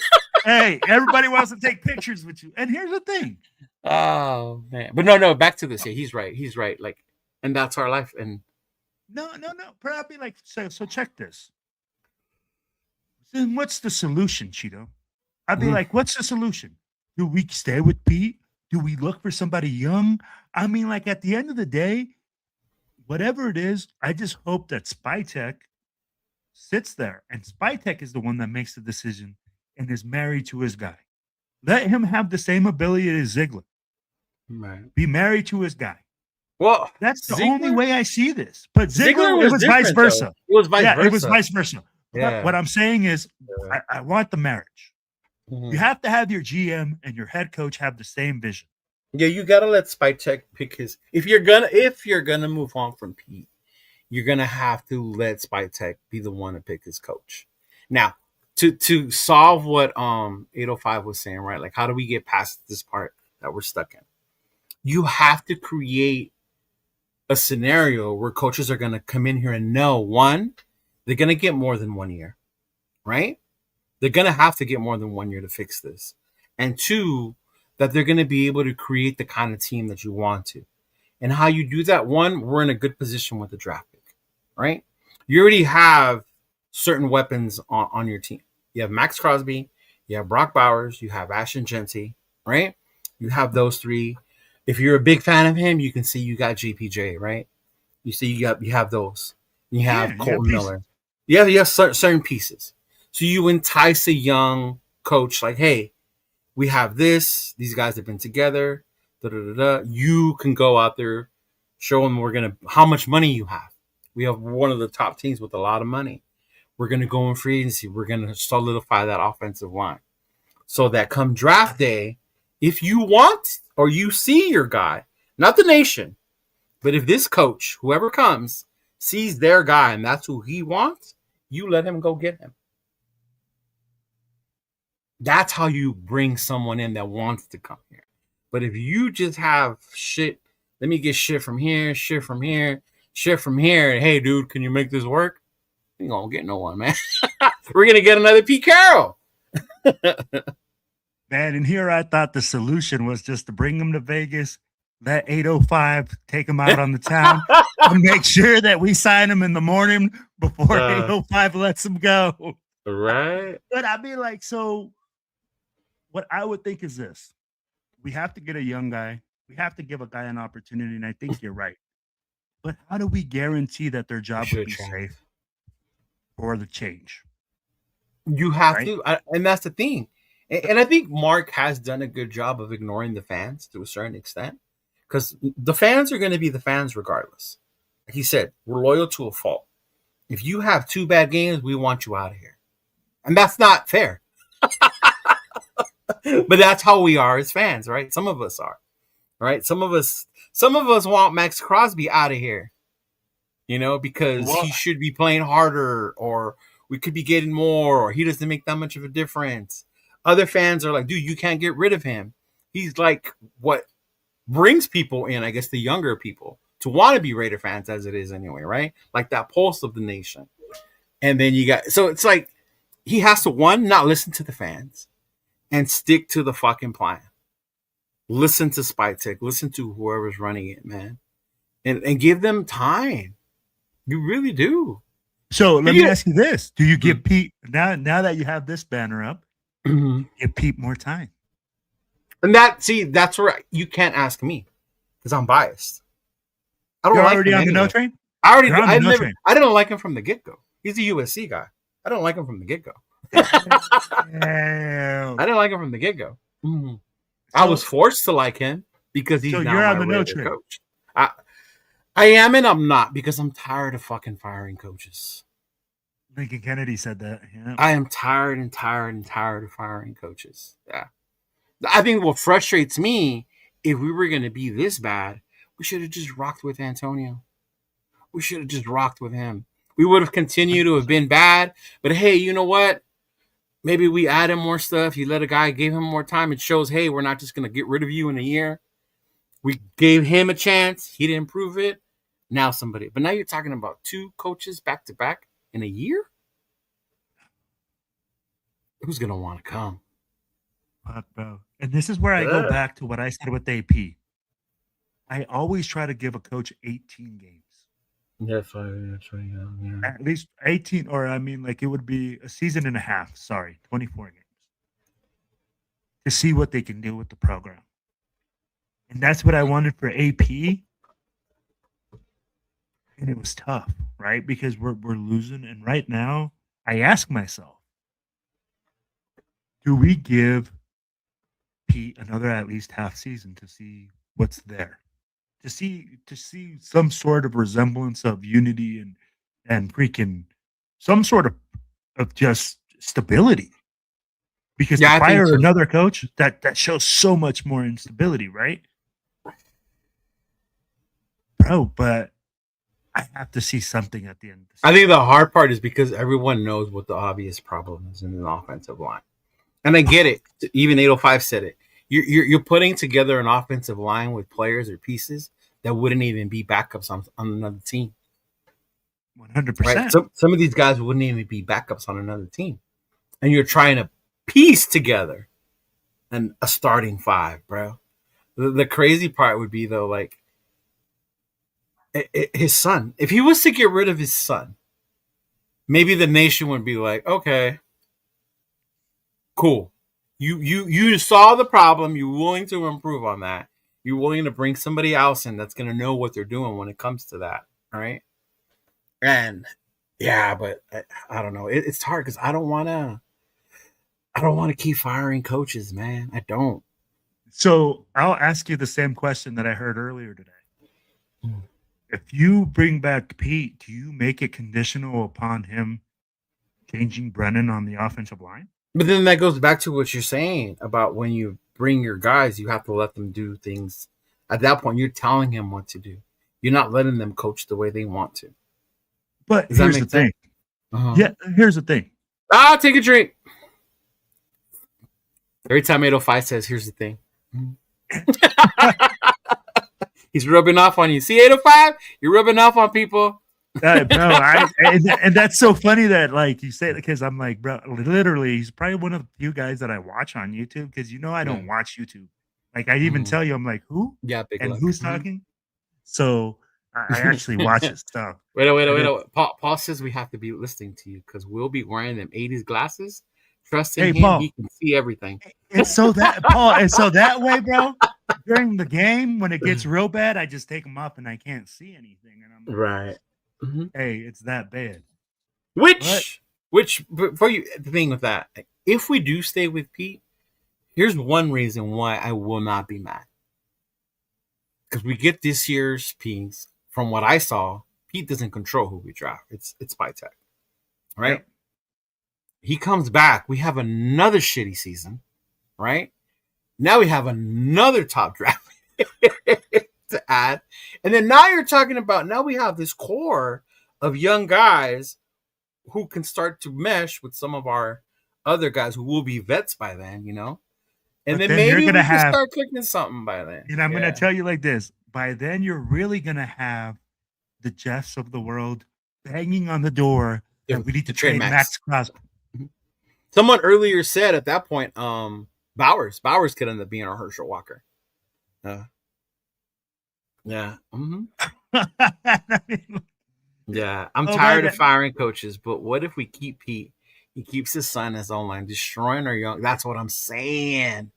Hey, everybody wants to take pictures with you. And here's the thing. Oh, man. But no, back to this. Yeah, he's right. Like, and that's our life. And No. But I'll be like, so check this. Then what's the solution, Cheeto? I'd be like, what's the solution? Do we stay with Pete? Do we look for somebody young? I mean, like at the end of the day, whatever it is, I just hope that Spytek sits there, and Spytek is the one that makes the decision and is married to his guy. Let him have the same ability as Ziegler. Right. Be married to his guy. Well, that's the only way I see this. But Ziegler it was vice versa. Though. It was vice versa. It was vice versa. Yeah. What I'm saying is, I want the marriage. You have to have your GM and your head coach have the same vision. Yeah, you gotta let Spytek pick his. If you're gonna move on from Pete, you're gonna have to let Spytek be the one to pick his coach. Now, to solve what 805 was saying, right? Like, how do we get past this part that we're stuck in? You have to create a scenario where coaches are gonna come in here and know, one, they're gonna get more than 1 year, right? They're going to have to get more than 1 year to fix this. And two, that they're going to be able to create the kind of team that you want to. And how you do that, one, we're in a good position with the draft pick, right? You already have certain weapons on your team. You have Max Crosby, you have Brock Bowers, you have Ashton Genty, right? You have those three. If you're a big fan of him, you can see you got JPJ, right? You see you have those. You have Colton Miller. Yeah, you have certain pieces. So you entice a young coach like, hey, we have this. These guys have been together. You can go out there, show them how much money you have. We have one of the top teams with a lot of money. We're going to go in free agency. We're going to solidify that offensive line. So that come draft day, if you want or you see your guy, not the nation, but if this coach, whoever comes, sees their guy and that's who he wants, you let him go get him. That's how you bring someone in that wants to come here. But if you just have shit, let me get shit from here, shit from here, shit from here, and hey, dude, can you make this work? You ain't gonna get no one, man. We're gonna get another Pete Carroll. Man, and here I thought the solution was just to bring him to Vegas, let 805 take him out on the town, and make sure that we sign him in the morning before 805 lets him go. Right. But I mean, like, so what I would think is this. We have to get a young guy. We have to give a guy an opportunity, and I think you're right. But how do we guarantee that their job will be safe for the change? You have to, and that's the thing. And I think Mark has done a good job of ignoring the fans to a certain extent, because the fans are going to be the fans regardless. Like he said, we're loyal to a fault. If you have 2 bad games, we want you out of here. And that's not fair. But that's how we are as fans, right? Some of us are, right? Some of us want Max Crosby out of here, because he should be playing harder, or we could be getting more, or he doesn't make that much of a difference. Other fans are like, dude, you can't get rid of him. He's like what brings people in, I guess the younger people, to want to be Raider fans as it is anyway, right? Like that pulse of the nation. And then so it's like he has to, one, not listen to the fans and stick to the fucking plan. Listen to Spytek, listen to whoever's running it, man. And give them time. You really do. So let me ask you this. Do you give Pete, now that you have this banner up, give Pete more time? And that's where you can't ask me because I'm biased. I don't You're like already him on the anyway. no train? I didn't like him from the get-go. He's a USC guy. I don't like him from the get-go. I didn't like him from the get-go. Mm-hmm. I was forced to like him because he's now my Raider coach. I am and I'm not because I'm tired of fucking firing coaches. Lincoln Kennedy said that. Yeah. I am tired of firing coaches. Yeah. I think what frustrates me, if we were going to be this bad, we should have just rocked with Antonio. We should have just rocked with him. We would have continued to have been bad. But hey, you know what? Maybe we add him more stuff. You let a guy, gave him more time. It shows, hey, we're not just going to get rid of you in a year. We gave him a chance. He didn't prove it. Now somebody. But now you're talking about 2 coaches back to back in a year? Who's going to want to come? Fuck, bro. And this is where I go back to what I said with AP. I always try to give a coach 18 games. That's right. Yeah. At least 18, or I mean, like it would be a season and a half. Sorry, 24 games. To see what they can do with the program. And that's what I wanted for AP. And it was tough, right? Because we're losing. And right now, I ask myself, do we give Pete another at least half season to see what's there? To see some sort of resemblance of unity and freaking some sort of just stability. Because to fire another coach, that shows so much more instability, right? Bro, but I have to see something at the end. I think the hard part is because everyone knows what the obvious problem is in an offensive line. And I get it. Even 805 said it. You're putting together an offensive line with players or pieces that wouldn't even be backups on another team. 100%. Right? Some of these guys wouldn't even be backups on another team. And you're trying to piece together a starting 5, bro. The crazy part would be, though, like, his son. If he was to get rid of his son, maybe the nation would be like, okay, cool. You saw the problem. You're willing to improve on that. You're willing to bring somebody else in that's going to know what they're doing when it comes to that, right? And yeah, but I don't know. It's hard because I don't want to keep firing coaches, man. I don't. So I'll ask you the same question that I heard earlier today. If you bring back Pete, do you make it conditional upon him changing Brennan on the offensive line? But then that goes back to what you're saying about when you bring your guys, you have to let them do things. At that point, you're telling him what to do. You're not letting them coach the way they want to. But here's the thing. Uh-huh. Yeah, here's the thing. Take a drink. Every time 805 says, here's the thing. He's rubbing off on you. See, 805? You're rubbing off on people. Bro, and that's so funny that like you say it because I'm like, bro, literally, he's probably one of the few guys that I watch on YouTube because I don't watch YouTube. Like I even tell you, I'm like, who? Yeah, big and luck. Who's talking? So I actually watch his stuff. Wait. Paul says we have to be listening to you because we'll be wearing them 80s glasses. Trust in him, Paul, he can see everything. It's so that Paul, it's so that way, bro. During the game, when it gets real bad, I just take them up and I can't see anything. And I'm like, right. Mm-hmm. Hey, it's that bad. Which before you the thing with that, if we do stay with Pete, here's one reason why I will not be mad. Because we get this year's piece, from what I saw, Pete doesn't control who we draft. It's Spytek, right? Yep. He comes back. We have another shitty season, right? Now we have another top draft to add. And then now you're talking about, now we have this core of young guys who can start to mesh with some of our other guys who will be vets by then, you know? And But then then you're maybe we gonna can have- start clicking something by then. And I'm going to tell you like this. By then, you're really going to have the Jeffs of the world banging on the door that we need to trade Max Crosby. Someone earlier said at that point, Bowers could end up being our Herschel Walker. Yeah. Mm-hmm. I mean, Yeah. I'm tired of firing coaches, but what if we keep Pete? He keeps his son as online, destroying our young. That's what I'm saying.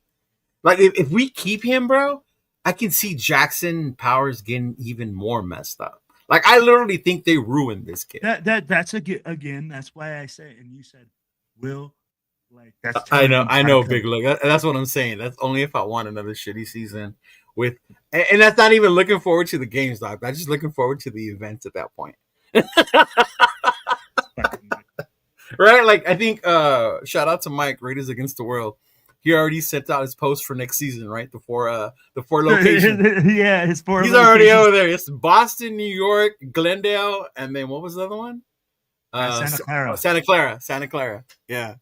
Like, if we keep him, bro, I can see Jackson Powers getting even more messed up. Like, I literally think they ruined this kid. That's again. That's why I say, and you said, Will, like that's. I know, Big Look. That's what I'm saying. That's only if I want another shitty season with, and that's not even looking forward to the games, dog. I'm just looking forward to the events at that point. Right? Like, I think, shout out to Mike, Raiders Against the World. He already sent out his post for next season, right? The four locations. Yeah, his four. He's already over there. It's Boston, New York, Glendale, and then what was the other one? Santa Clara. Santa Clara. Yeah.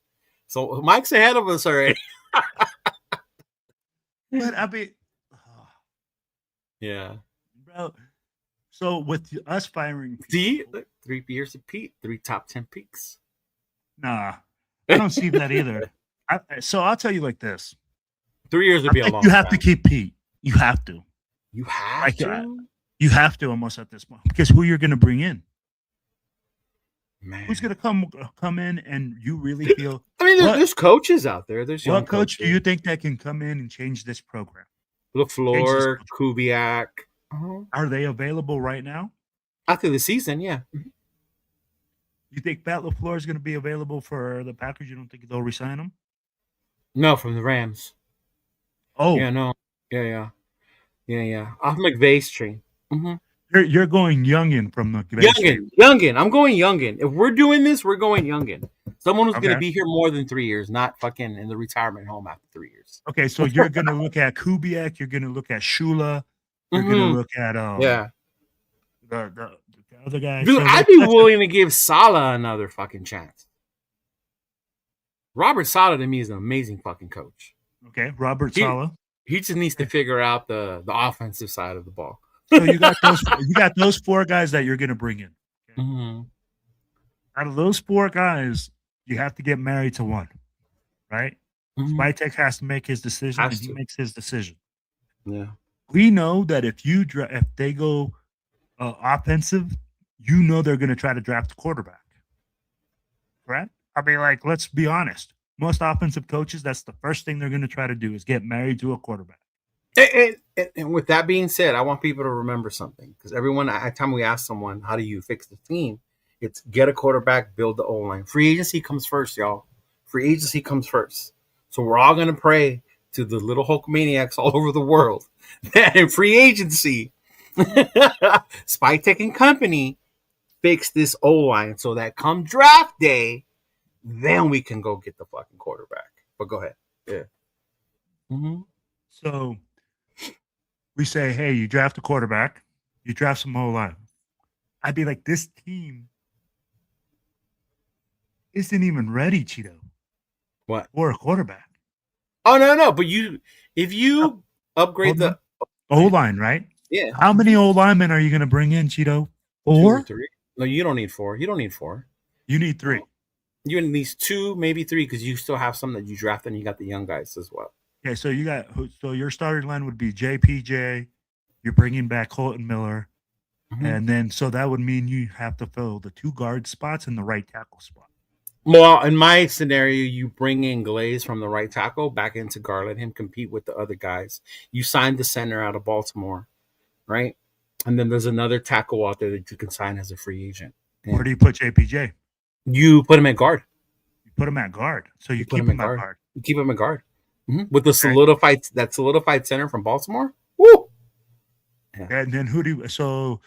So Mike's ahead of us already. But I mean, yeah, bro. So with us firing, see, look, 3 years of Pete, 3 top 10 peaks. Nah, I don't see that either. So I'll tell you like this: 3 years would be a long. You have time. to keep Pete. You have to. You have to. You have to almost at this point because who you're going to bring in? Man. Who's going to come in and you really feel? I mean, there's coaches out there. There's young what coach coaches. do you think that can come in and change this program? LaFleur, Kubiak. Are they available right now? After the season, yeah. You think Pat LaFleur is going to be available for the Packers? You don't think they'll resign him? No, from the Rams. Oh, yeah, no, yeah. Off McVay's train. Mm-hmm. You're going Youngin from the Youngin. I'm going Youngin. If we're doing this, we're going Youngin. Someone who's going to be here more than 3 years, not fucking in the retirement home after 3 years. Okay, so you're going to look at Kubiak. You're going to look at Shula. You're going to look at the other guy. Dude, so I'd be willing to give Saleh another fucking chance. Robert Saleh to me is an amazing fucking coach. Okay, Robert Saleh. He just needs to figure out the offensive side of the ball. So you got those 4 guys that you're going to bring in. Okay? Mm-hmm. Out of those 4 guys, you have to get married to one, right? Mm-hmm. Spytek has to make his decision, and he makes his decision. Yeah, we know that if they go offensive, you know they're going to try to draft a quarterback, right? I mean, like, let's be honest. Most offensive coaches, that's the first thing they're going to try to do is get married to a quarterback. And with that being said, I want people to remember something because everyone, every time we ask someone, how do you fix the team? It's get a quarterback, build the O-line. Free agency comes first, y'all. Free agency comes first. So we're all going to pray to the little Hulkamaniacs all over the world that in free agency, Spytek and company fix this O-line so that come draft day, then we can go get the fucking quarterback. But go ahead. Yeah. Mm-hmm. So we say, hey, you draft a quarterback, you draft some O-line. I'd be like, this team isn't even ready, Cheeto. What? For a quarterback. Oh, no. But if you upgrade the O-line, right? Yeah. How many O-linemen are you going to bring in, Cheeto? 4? 2 or 3. No, you don't need 4. You don't need 4. You need 3. You need at least 2, maybe 3, because you still have some that you drafted and you got the young guys as well. Okay, so your starting line would be JPJ. You're bringing back Colton Miller, and then so that would mean you have to fill the 2 guard spots and the right tackle spot. Well, in my scenario, you bring in Glaze from the right tackle back into guard, let him compete with the other guys. You signed the center out of Baltimore, right? And then there's another tackle out there that you can sign as a free agent. And where do you put JPJ? You put him at guard. You put him at guard, so you keep him at guard. You keep him at guard. With the solidified center from Baltimore. Woo! Yeah. And then who do you, so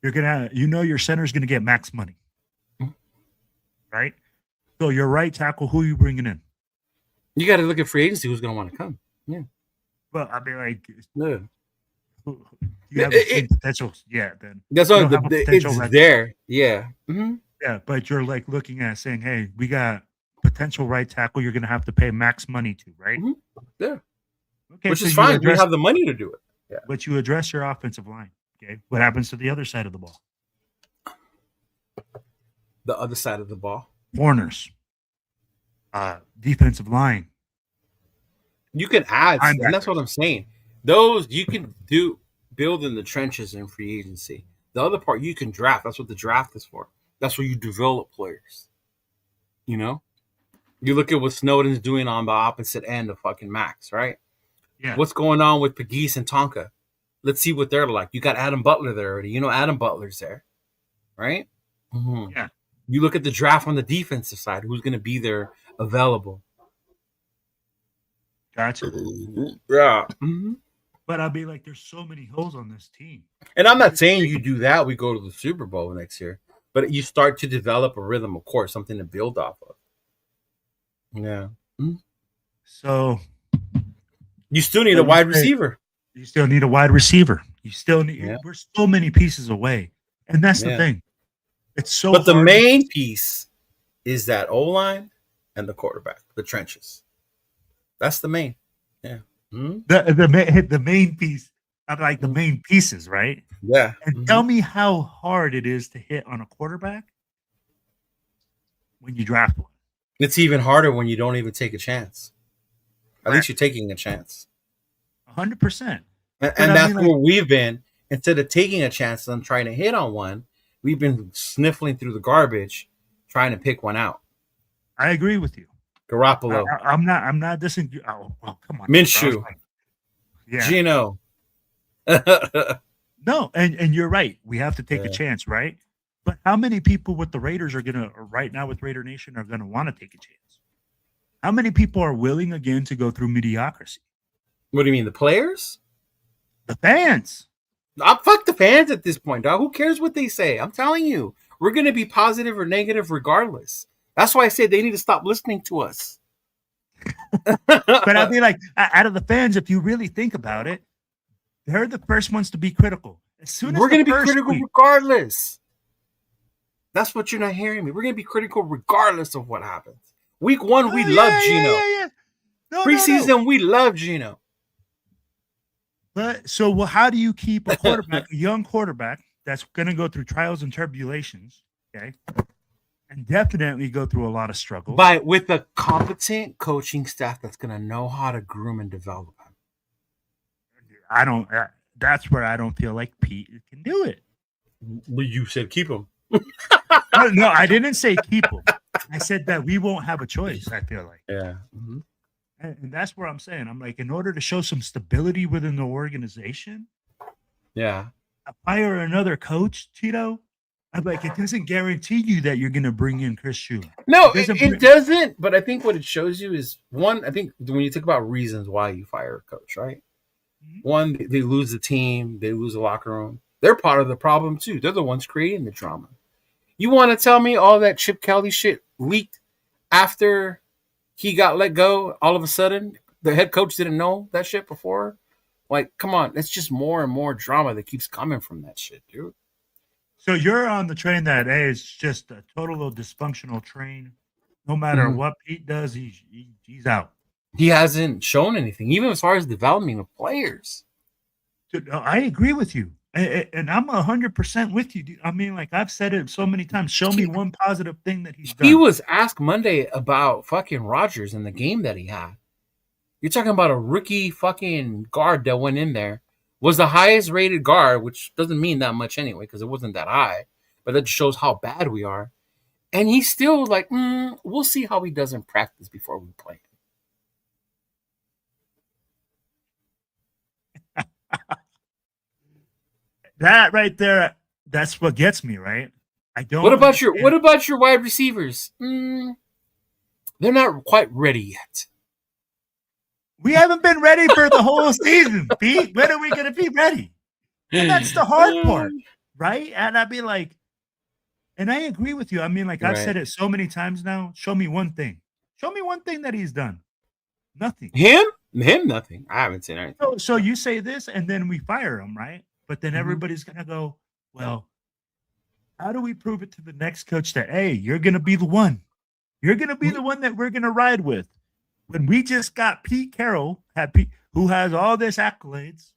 your center's gonna get max money, right? So your right tackle, who are you bringing in? You got to look at free agency. Who's going to want to come? Yeah. Well, I mean, like, Yeah. you haven't seen potential yet. Then That's you all. don't have a potential It's right there. Yeah. Mm-hmm. Yeah, but you're like looking at saying, "Hey, we got potential right tackle. You're gonna have to pay max money to, right?" Mm-hmm. Yeah. Okay, Which so is you fine. We address, have the money to do it. Yeah. but you address your offensive line. Okay, what happens to the other side of the ball? The other side of the ball. Corners, defensive line. You can add, and that's Linebackers. what I'm saying. Those you can build in the trenches in free agency. The other part you can draft. That's what the draft is for. That's where you develop players. You know, you look at what Snowden's doing on the opposite end of fucking Max, right? Yeah. What's going on with Pegues and Tonka? Let's see what they're like. You got Adam Butler there already. You know Adam Butler's there, right? Mm-hmm. Yeah. You look at the draft on the defensive side. Who's going to be there available? Gotcha. Yeah. Mm-hmm. But I'll be like, there's so many holes on this team. And I'm not saying you do that. We go to the Super Bowl next year. But you start to develop a rhythm, of course, something to build off of. Yeah. Mm-hmm. So you still need a wide receiver. You still need a wide receiver. You still need. We're so many pieces away, and that's the thing. It's so. But the main piece is that O-line and the quarterback, the trenches. That's the main. Yeah. Mm-hmm. The main piece. I like the main pieces, right? Yeah. And tell me how hard it is to hit on a quarterback when you draft one. It's even harder when you don't even take a chance. At least you're taking a chance. 100%. And that's where we've been. Instead of taking a chance and trying to hit on one, we've been sniffling through the garbage, trying to pick one out. I agree with you. Garoppolo. I'm not disagreeing. Oh, come on. Minshew. Yeah. Gino. No, and you're right. We have to take a chance, right? But how many people with the Raiders are gonna right now with Raider Nation are gonna want to take a chance? How many people are willing again to go through mediocrity? What do you mean, the players? The fans. Fuck the fans at this point, dog. Who cares what they say? I'm telling you, we're gonna be positive or negative regardless. That's why I say they need to stop listening to us. But I mean, like, out of the fans, if you really think about it, they're the first ones to be critical. As soon as we're going to be critical regardless. That's what you're not hearing me. We're going to be critical regardless of what happens. Week 1, we love Gino. No, preseason, we love Gino. But so, how do you keep a quarterback, a young quarterback that's going to go through trials and tribulations, okay, and definitely go through a lot of struggles, with a competent coaching staff that's going to know how to groom and develop him? I don't. That's where I don't feel like Pete can do it. Well, you said keep him. No, I didn't say keep him. I said that we won't have a choice. I feel like, yeah, mm-hmm. And that's where I'm saying. I'm like, in order to show some stability within the organization, hire another coach, Tito. I'm like, it doesn't guarantee you that you're going to bring in Chris Shula. No, it doesn't. But I think what it shows you is one. I think when you think about reasons why you fire a coach, right? One, they lose the team, they lose the locker room. They're part of the problem too. They're the ones creating the drama. You want to tell me all that Chip Kelly shit leaked after he got let go? All of a sudden, the head coach didn't know that shit before. Like, come on, it's just more and more drama that keeps coming from that shit, dude. So you're on the train that it's just a total dysfunctional train. No matter what Pete does, he's out. He hasn't shown anything, even as far as developing of players. Dude, I agree with you. And I'm 100% with you, dude. I mean, like I've said it so many times. Show me one positive thing that he's done. He was asked Monday about fucking Rodgers in the game that he had. You're talking about a rookie fucking guard that went in there. Was the highest rated guard, which doesn't mean that much anyway, because it wasn't that high. But that just shows how bad we are. And he's still like, we'll see how he does in practice before we play him. That right there, that's what gets me, right? I don't. What about your wide receivers? They're not quite ready yet. We haven't been ready for the whole season, Pete. When are we going to be ready? And that's the hard part. right? And I'd be like, and I agree with you. I mean, like I've said it so many times now. Show me one thing. Show me one thing that he's done. Nothing. Him, nothing. I haven't seen anything. So you say this, and then we fire him, right? But then everybody's gonna go, well, how do we prove it to the next coach that, hey, you're gonna be the one? You're gonna be the one that we're gonna ride with. When we just got Pete Carroll, who has all this accolades.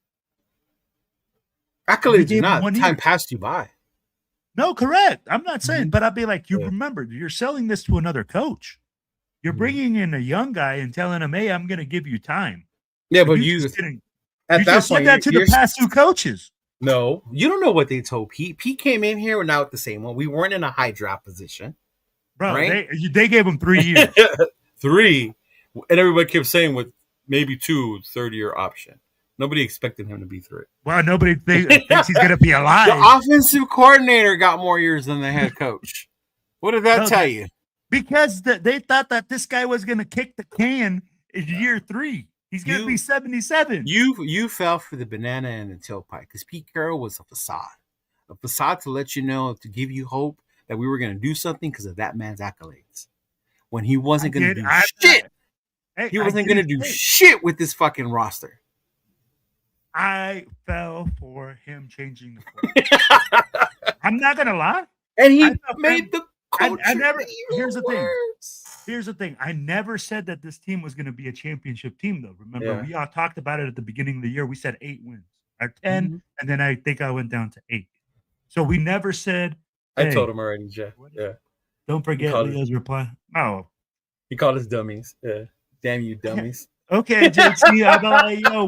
Accolades do not. Time passed you by. No, correct. I'm not saying, but I'd be like, you remember, you're selling this to another coach. You're bringing in a young guy and telling him, hey, I'm going to give you time. Yeah, but you just said that to the past two coaches. No, you don't know what they told Pete. Pete came in here without the same one. We weren't in a high draft position. Bro, right? they gave him 3 years. 3. And everybody kept saying with maybe 2 third-year option. Nobody expected him to be 3. Well, nobody thinks he's going to be alive. The offensive coordinator got more years than the head coach. What did that tell you? Because they thought that this guy was going to kick the can in year 3. He's going to be 77. You fell for the banana and the tailpipe because Pete Carroll was a facade to let you know, to give you hope that we were going to do something because of that man's accolades. When he wasn't going to do shit. He wasn't going to do shit with this fucking roster. I fell for him changing the play. I'm not going to lie. And he made the coach. Here's the thing. I never said that this team was going to be a championship team, though. Remember, we all talked about it at the beginning of the year. We said 8 wins or 10, and then I think I went down to 8. So we never said. I told him already, Jeff. Yeah. Don't forget Leo's reply. Oh. He called us dummies. Yeah. Damn you, dummies. Okay, JT. I'm like, yo,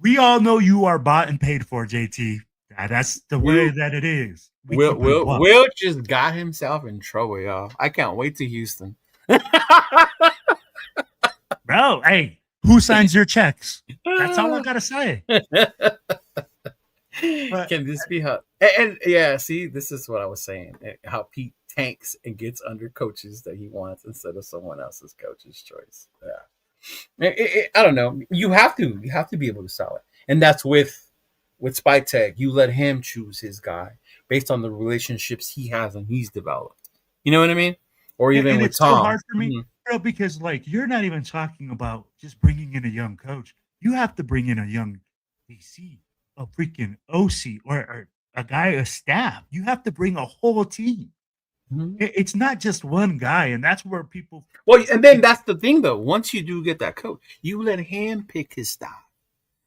we all know you are bought and paid for, JT. That's the way that it is. Will just got himself in trouble, y'all. I can't wait to Houston. Bro, hey, who signs your checks? That's all I gotta say. Can this be how? And yeah, see, this is what I was saying. How Pete tanks and gets under coaches that he wants instead of someone else's coach's choice. Yeah, I don't know. You have to be able to sell it, and that's with Spytech. You let him choose his guy based on the relationships he has and he's developed. You know what I mean? Or even with it's Tom. So hard for me, bro, because like you're not even talking about just bringing in a young coach. You have to bring in a young DC, a freaking OC, or a guy, a staff. You have to bring a whole team. Mm-hmm. It's not just one guy, and that's where people. Well, and then that's the thing, though. Once you do get that coach, you let him pick his staff,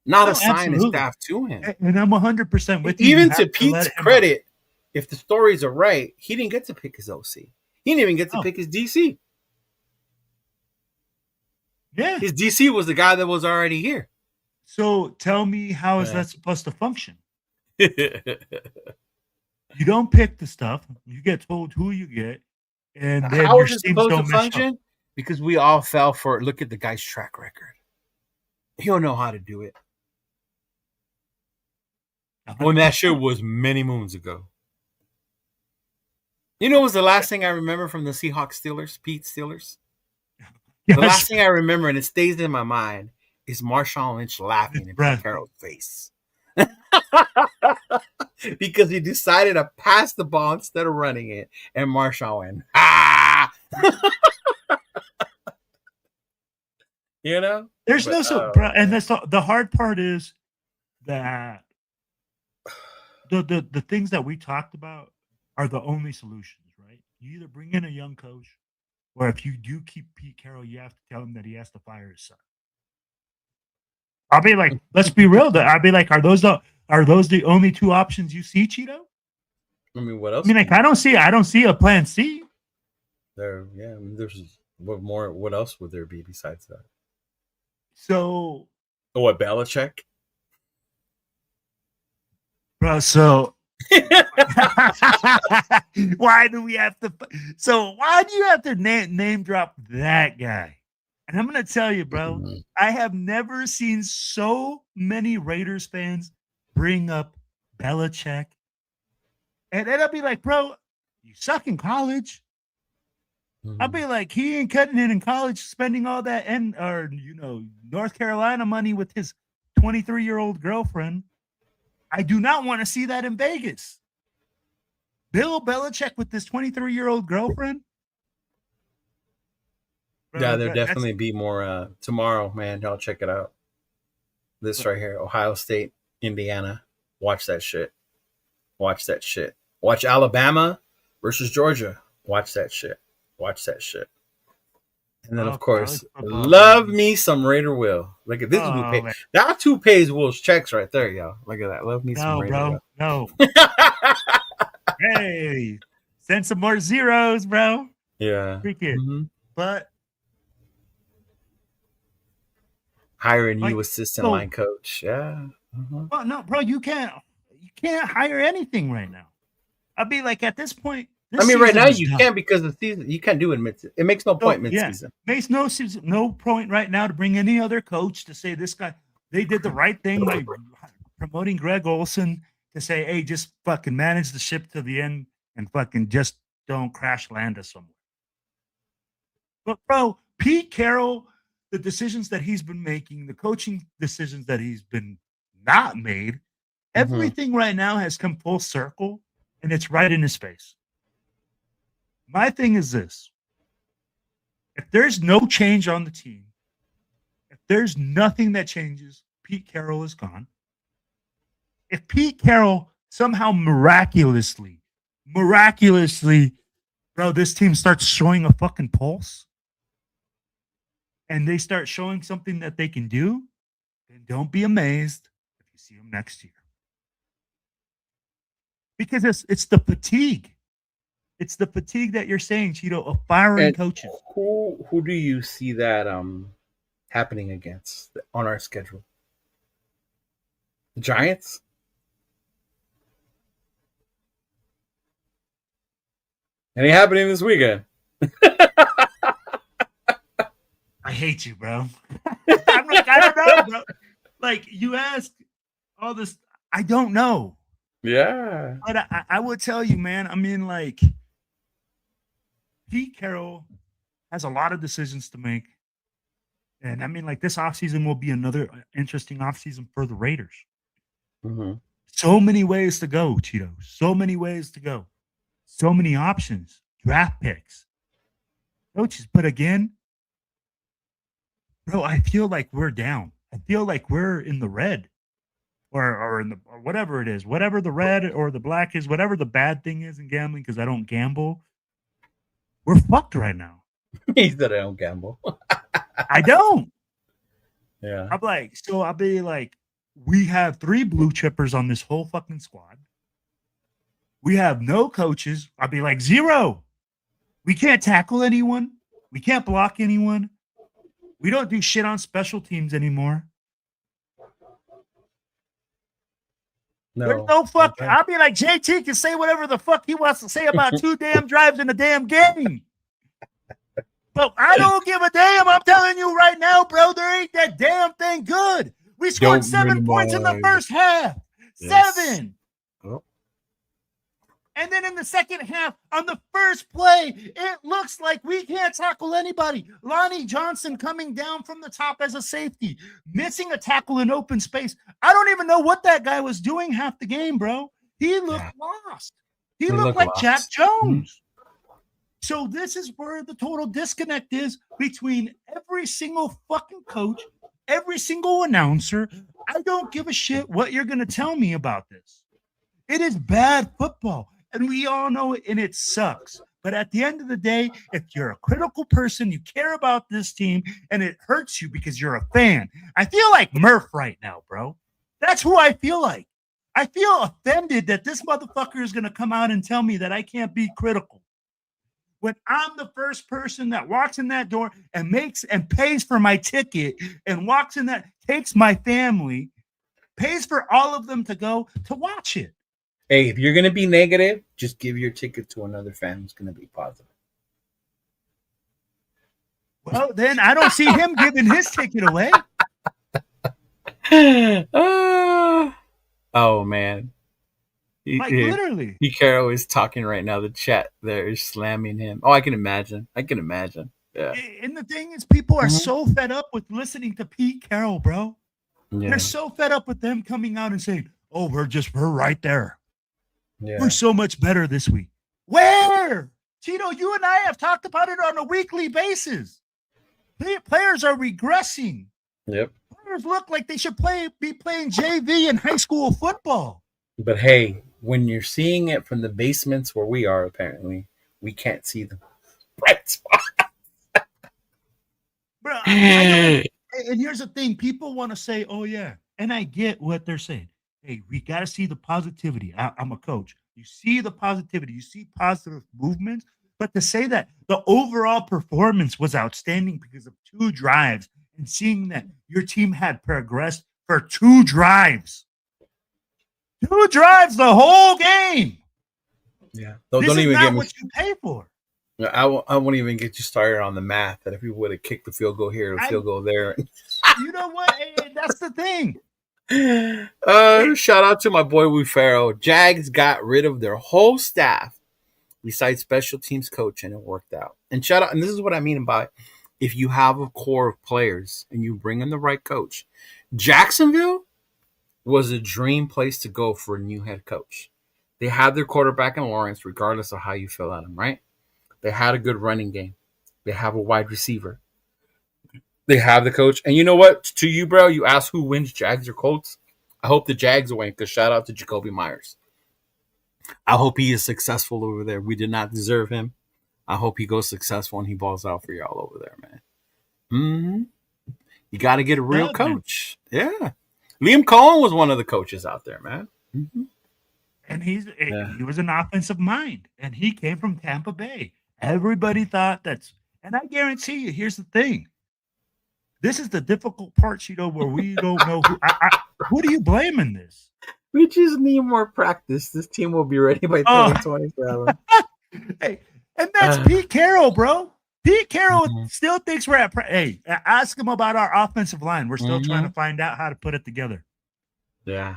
not assign his staff to him. And I'm 100% with you. Even to Pete's credit, if the stories are right, he didn't get to pick his OC. He didn't even get to pick his DC. Yeah, his DC was the guy that was already here. So tell me, how is that supposed to function? You don't pick the stuff. You get told who you get, and then how your is it teams supposed don't to mesh function? up. Because we all fell for it. Look at the guy's track record. He'll know how to do it. When that shit was many moons ago. You know what was the last thing I remember from the Seahawks Steelers, Pete Steelers? Yes. The last thing I remember, and it stays in my mind, is Marshawn Lynch laughing in Pete Carroll's face. Because he decided to pass the ball instead of running it, and Marshawn went, ah! You know? There's and that's the hard part is that the things that we talked about are the only solutions, right? You either bring in a young coach, or if you do keep Pete Carroll, you have to tell him that he has to fire his son. I'll be like, let's be real. I'll be like, are those the only 2 options you see, Cheeto? I mean, what else? I mean, like, I don't see a plan C. There's what else would there be besides that? So, what, Belichick? Bro, so why do you have to name drop that guy? And I'm going to tell you, bro, I have never seen so many Raiders fans bring up Belichick. And then I'll be like, bro, you suck in college. I'll be like, he ain't cutting it in college, spending all that North Carolina money with his 23-year-old girlfriend. I do not want to see that in Vegas. Bill Belichick with this 23-year-old girlfriend. Bro, yeah, there'll definitely be more tomorrow, man. Y'all check it out. This right here, Ohio State, Indiana. Watch that shit. Watch that shit. Watch Alabama versus Georgia. Watch that shit. Watch that shit. And then, of course, love me some Raider Will. Look at this. That two pays Will's checks right there, y'all. Look at that. Love me some Raider Will. No. Hey, send some more zeros, bro. Yeah. But hiring you assistant line coach. Yeah. Well, no, bro, you can't hire anything right now. I'll be like, at this point. I mean, right now you can't because the season you can't do it mid-season. It makes no point mid-season. Makes no point right now to bring any other coach to say this guy. They did the right thing by promoting Greg Olson to say, hey, just fucking manage the ship to the end and fucking just don't crash land us somewhere. But bro, Pete Carroll, the decisions that he's been making, the coaching decisions that he's been not made, everything right now has come full circle, and it's right in his face. My thing is this. If there's no change on the team, if there's nothing that changes, Pete Carroll is gone. If Pete Carroll somehow miraculously, bro, this team starts showing a fucking pulse and they start showing something that they can do, then don't be amazed if you see them next year. Because it's the fatigue. It's the fatigue that you're saying, Cheeto, of firing coaches. Who do you see that happening against on our schedule? The Giants? Any happening this weekend? I hate you, bro. I'm like, I don't know, bro. Like, you ask all this, I don't know. Yeah. But I would tell you, man, I mean, like, Pete Carroll has a lot of decisions to make. And I mean, like, this offseason will be another interesting offseason for the Raiders. So many ways to go, Cheeto. So many ways to go. So many options. Draft picks. Coaches. But again, bro, I feel like we're down. I feel like we're in the red. Or in the or whatever it is. Whatever the red or the black is, whatever the bad thing is in gambling, because I don't gamble. We're fucked right now. He said I don't gamble. I don't. Yeah. I'll be like, we have 3 blue chippers on this whole fucking squad. We have no coaches. I'll be like, 0. We can't tackle anyone. We can't block anyone. We don't do shit on special teams anymore. No. There's no fuck. Okay. I'll be like, JT can say whatever the fuck he wants to say about 2 damn drives in a damn game. But I don't give a damn. I'm telling you right now, bro, there ain't that damn thing good. We scored 7 points in the first half. Yes. 7. Oh. And then in the second half, on the first play, it looks like we can't tackle anybody. Lonnie Johnson coming down from the top as a safety, missing a tackle in open space. I don't even know what that guy was doing half the game, bro. He looked lost. He looked like lost. Jack Jones. So this is where the total disconnect is between every single fucking coach, every single announcer. I don't give a shit what you're going to tell me about this. It is bad football. And we all know it, and it sucks. But at the end of the day, if you're a critical person, you care about this team, and it hurts you because you're a fan. I feel like Murph right now, bro. That's who I feel like. I feel offended that this motherfucker is going to come out and tell me that I can't be critical. When I'm the first person that walks in that door and makes and pays for my ticket and walks in that, takes my family, pays for all of them to go to watch it. Hey, if you're going to be negative, just give your ticket to another fan who's going to be positive. Well, then I don't see him giving his ticket away. Oh, man. Literally. Pete Carroll is talking right now. The chat there is slamming him. Oh, I can imagine. Yeah. And the thing is, people are so fed up with listening to Pete Carroll, bro. Yeah. They're so fed up with them coming out and saying, Oh, we're right there. Yeah. We're so much better this week. Where? Tito, you and I have talked about it on a weekly basis. Players are regressing. Yep. Players look like they should be playing JV in high school football. But hey, when you're seeing it from the basements where we are, apparently, we can't see the bright spot. Bro, and here's the thing. People want to say, oh, yeah. And I get what they're saying. Hey, we got to see the positivity. I'm a coach. You see the positivity. You see positive movements. But to say that the overall performance was outstanding because of 2 drives and seeing that your team had progressed for 2 drives. 2 drives the whole game. Yeah. This don't is even not get me what you pay for. I won't even get you started on the math that if we would have kicked the field goal here, the field goal there. You know what? Hey, that's the thing. Shout out to my boy Will Ferrell. Jags got rid of their whole staff besides special teams coach, and it worked out. And shout out, and this is what I mean by if you have a core of players and you bring in the right coach. Jacksonville was a dream place to go for a new head coach. They had their quarterback in Lawrence, regardless of how you feel at him, right? They had a good running game. They have a wide receiver. They have the coach. And you know what? To you, bro, you ask who wins, Jags or Colts. I hope the Jags win because shout out to Jacoby Myers. I hope he is successful over there. We did not deserve him. I hope he goes successful and he balls out for y'all over there, man. Mm-hmm. You got to get a real coach. Yeah. Liam Cohen was one of the coaches out there, man. Mm-hmm. And he was an offensive mind, and he came from Tampa Bay. Everybody thought and I guarantee you, here's the thing. This is the difficult part, Cheeto, where we don't know who do you blame in this? We just need more practice. This team will be ready by 2027. Hey, and that's Pete Carroll, bro. Pete Carroll still thinks we're at hey, ask him about our offensive line. We're still trying to find out how to put it together. Yeah.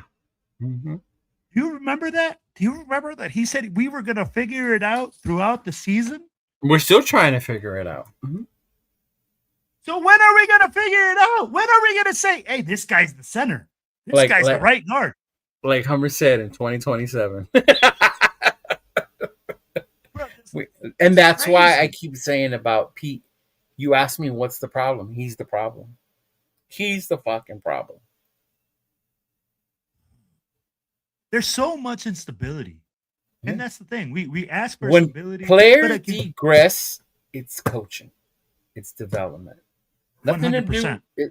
Mm-hmm. Do you remember that? Do you remember that he said we were going to figure it out throughout the season? We're still trying to figure it out. Mm-hmm. So when are we going to figure it out? When are we going to say, hey, this guy's the center? This guy's the right guard. Like Hummer said in 2027. And that's crazy. Why I keep saying about Pete. You ask me what's the problem. He's the problem. He's the fucking problem. There's so much instability. Yeah. And that's the thing. We ask for when stability. When players degress, it's coaching. It's development. Nothing 100%. To do.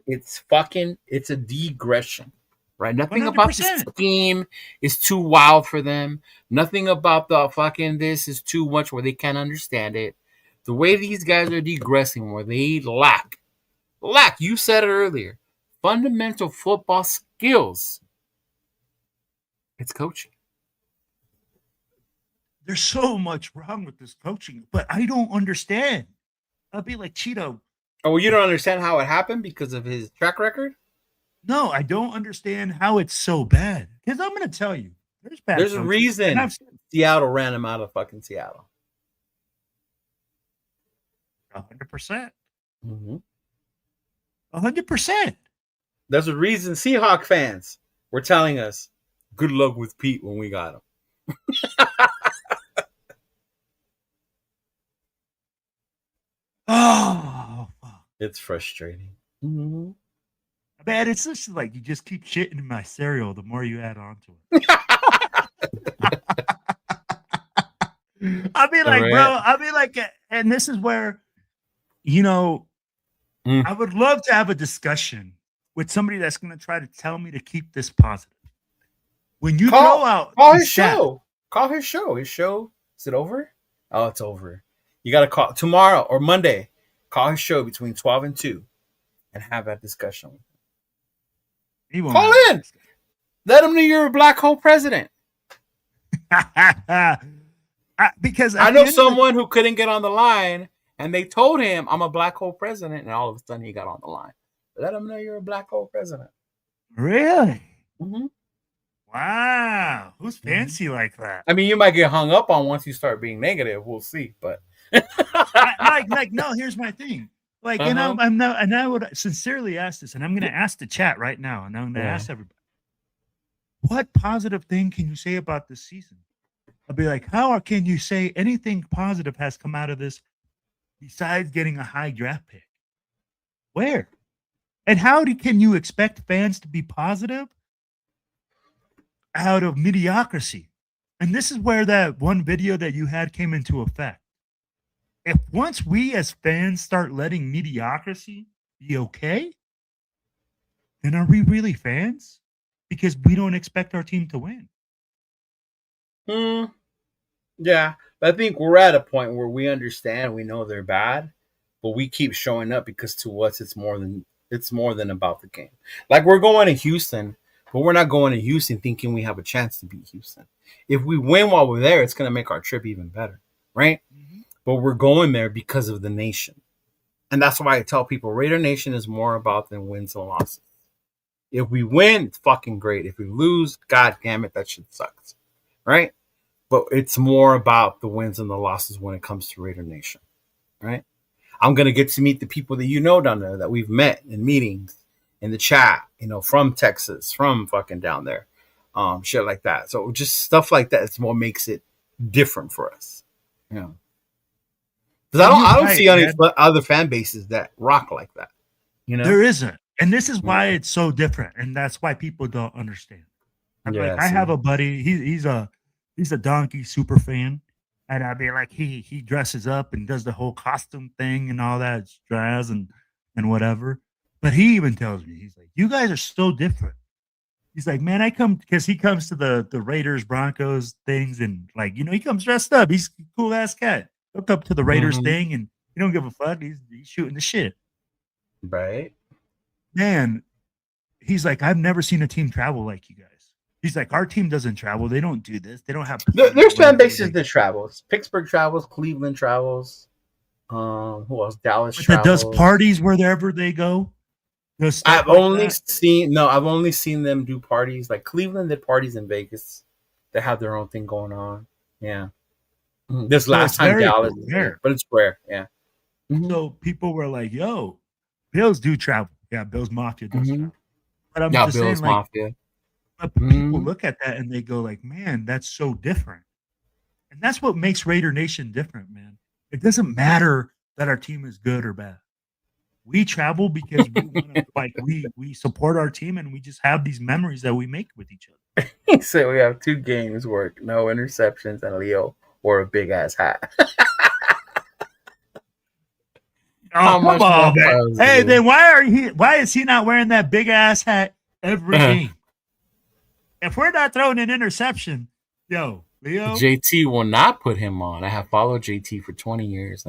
It's a degression. Right? Nothing 100%. About the scheme is too wild for them. Nothing about the fucking this is too much where they can't understand it. The way these guys are degressing, where they lack, you said it earlier, fundamental football skills. It's coaching. There's so much wrong with this coaching, but I don't understand. I'll be like Cheeto. Oh, well, you don't understand how it happened because of his track record? No, I don't understand how it's so bad. Because I'm going to tell you, there's a reason Seattle ran him out of fucking Seattle. 100%. 100%. There's a reason Seahawk fans were telling us, good luck with Pete when we got him. Oh, fuck. It's frustrating. Mm-hmm. Man, it's just like you just keep shitting in my cereal the more you add on to it. I'll be like, bro, and this is where, I would love to have a discussion with somebody that's going to try to tell me to keep this positive. When you throw out his show. Call his show. His show, is it over? Oh, it's over. You got to call tomorrow or Monday. Call his show between 12 and 2 and have that discussion with him. Call in. Let him know you're a black hole president. Because I know someone who couldn't get on the line and they told him I'm a black hole president, and all of a sudden he got on the line. Let him know you're a black hole president. Really? Mm-hmm. Wow. Who's fancy like that? I mean, you might get hung up on once you start being negative. We'll see, but no, here's my thing. Like, and I would sincerely ask this, and I'm going to ask the chat right now, and I'm going to ask everybody. what positive thing can you say about this season? I'll be like, how can you say anything positive has come out of this besides getting a high draft pick? Where? And can you expect fans to be positive out of mediocrity? And this is where that one video that you had came into effect. If once we as fans start letting mediocrity be okay, then are we really fans? Because we don't expect our team to win. Yeah, but I think we're at a point where we understand, we know they're bad, but we keep showing up because to us it's more than about the game. Like we're going to Houston, but we're not going to Houston thinking we have a chance to beat Houston. If we win while we're there, it's going to make our trip even better, right? Mm-hmm. But we're going there because of the nation. And that's why I tell people Raider Nation is more about than wins and losses. If we win, it's fucking great. If we lose, god damn it, that shit sucks, right? But it's more about the wins and the losses when it comes to Raider Nation, right? I'm going to get to meet the people that you know down there that we've met in meetings, in the chat, from Texas, from fucking down there, shit like that. So just stuff like that is what makes it different for us, Because I don't see any other fan bases that rock like that, There isn't. And this is why it's so different. And that's why people don't understand. I have a buddy, he's a Donkey super fan. And I'd be like, he dresses up and does the whole costume thing and all that jazz and whatever. But he even tells me, he's like, you guys are so different. He's like, man, because he comes to the Raiders, Broncos things. And he comes dressed up. He's a cool ass cat. Hook up to the Raiders thing and he don't give a fuck. He's shooting the shit. Right. Man, he's like, I've never seen a team travel like you guys. He's like, our team doesn't travel. They don't do this. They don't have. There's fan bases that travels. Pittsburgh travels. Cleveland travels. Who else? Dallas travels. That does parties wherever they go. I've only seen them do parties. Like Cleveland did parties in Vegas. They have their own thing going on. Yeah. This last time Dallas, but it's rare. Yeah. So people were like, "Yo, Bills do travel." Yeah, Bills Mafia does travel. But I'm just Bills saying, Mafia. But people look at that and they go like, man, that's so different. And that's what makes Raider Nation different, man. It doesn't matter that our team is good or bad. We travel because we want to, we support our team and we just have these memories that we make with each other. He said we have 2 games work, no interceptions, and Leo wore a big ass hat. Oh, come on, man. Hey, then why is he not wearing that big ass hat every game? If we're not throwing an interception, Leo. JT will not put him on. I have followed JT for 20 years,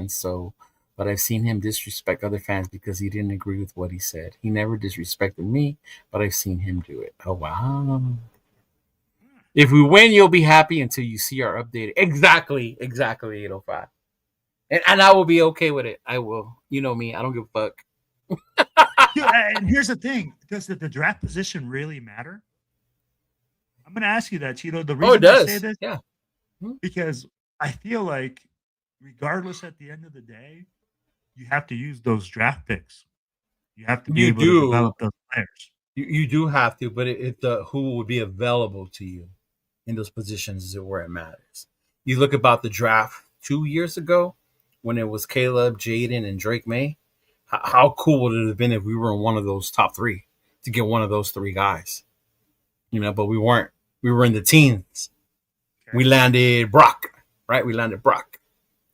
but I've seen him disrespect other fans because he didn't agree with what he said. He never disrespected me, but I've seen him do it. Oh, wow. If we win, you'll be happy until you see our updated. Exactly, 805. And I will be okay with it. I will. You know me. I don't give a fuck. Dude, and here's the thing. Does the draft position really matter? I'm going to ask you that, Cheeto. The reason I say this, because I feel like regardless at the end of the day, you have to use those draft picks. You have to be able to develop those players. You do have to, but it's who will be available to you in those positions is where it matters. You look about the draft 2 years ago when it was Caleb, Jaden, and Drake May. How cool would it have been if we were in one of those top 3 to get one of those 3 guys? But we weren't. We were in the teens. Okay. We landed Brock, right? We landed Brock,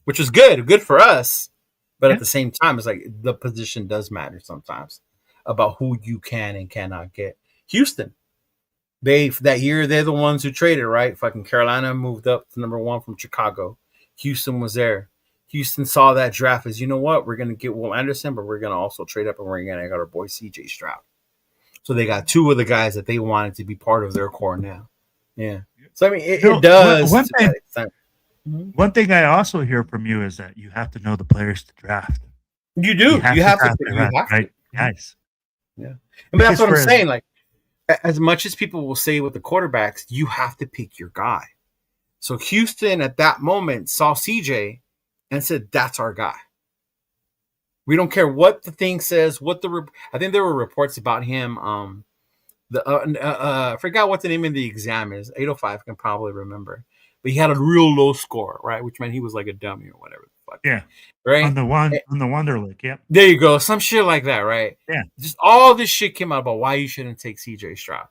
which was good for us. But at the same time, it's like the position does matter sometimes about who you can and cannot get. Houston, that year, they're the ones who traded, right? Fucking Carolina moved up to number 1 from Chicago. Houston was there. Houston saw that draft as, you know what? We're going to get Will Anderson, but we're going to also trade up and we're going to get our boy CJ Stroud. So they got 2 of the guys that they wanted to be part of their core now. Yeah. So, I mean, it does. One thing I also hear from you is that you have to know the players to draft. You do. You have to. Right? Guys. Yeah. But that's what I'm saying. Like, as much as people will say with the quarterbacks, you have to pick your guy. So Houston at that moment saw CJ and said, that's our guy. We don't care what the thing says, I think there were reports about him I forgot what the name of the exam is. 805 can probably remember, but he had a real low score, right? Which meant he was like a dummy or whatever. Yeah, right. On the Wonderlic. Yep. There you go. Some shit like that, right? Yeah. Just all this shit came out about why you shouldn't take CJ Stroud.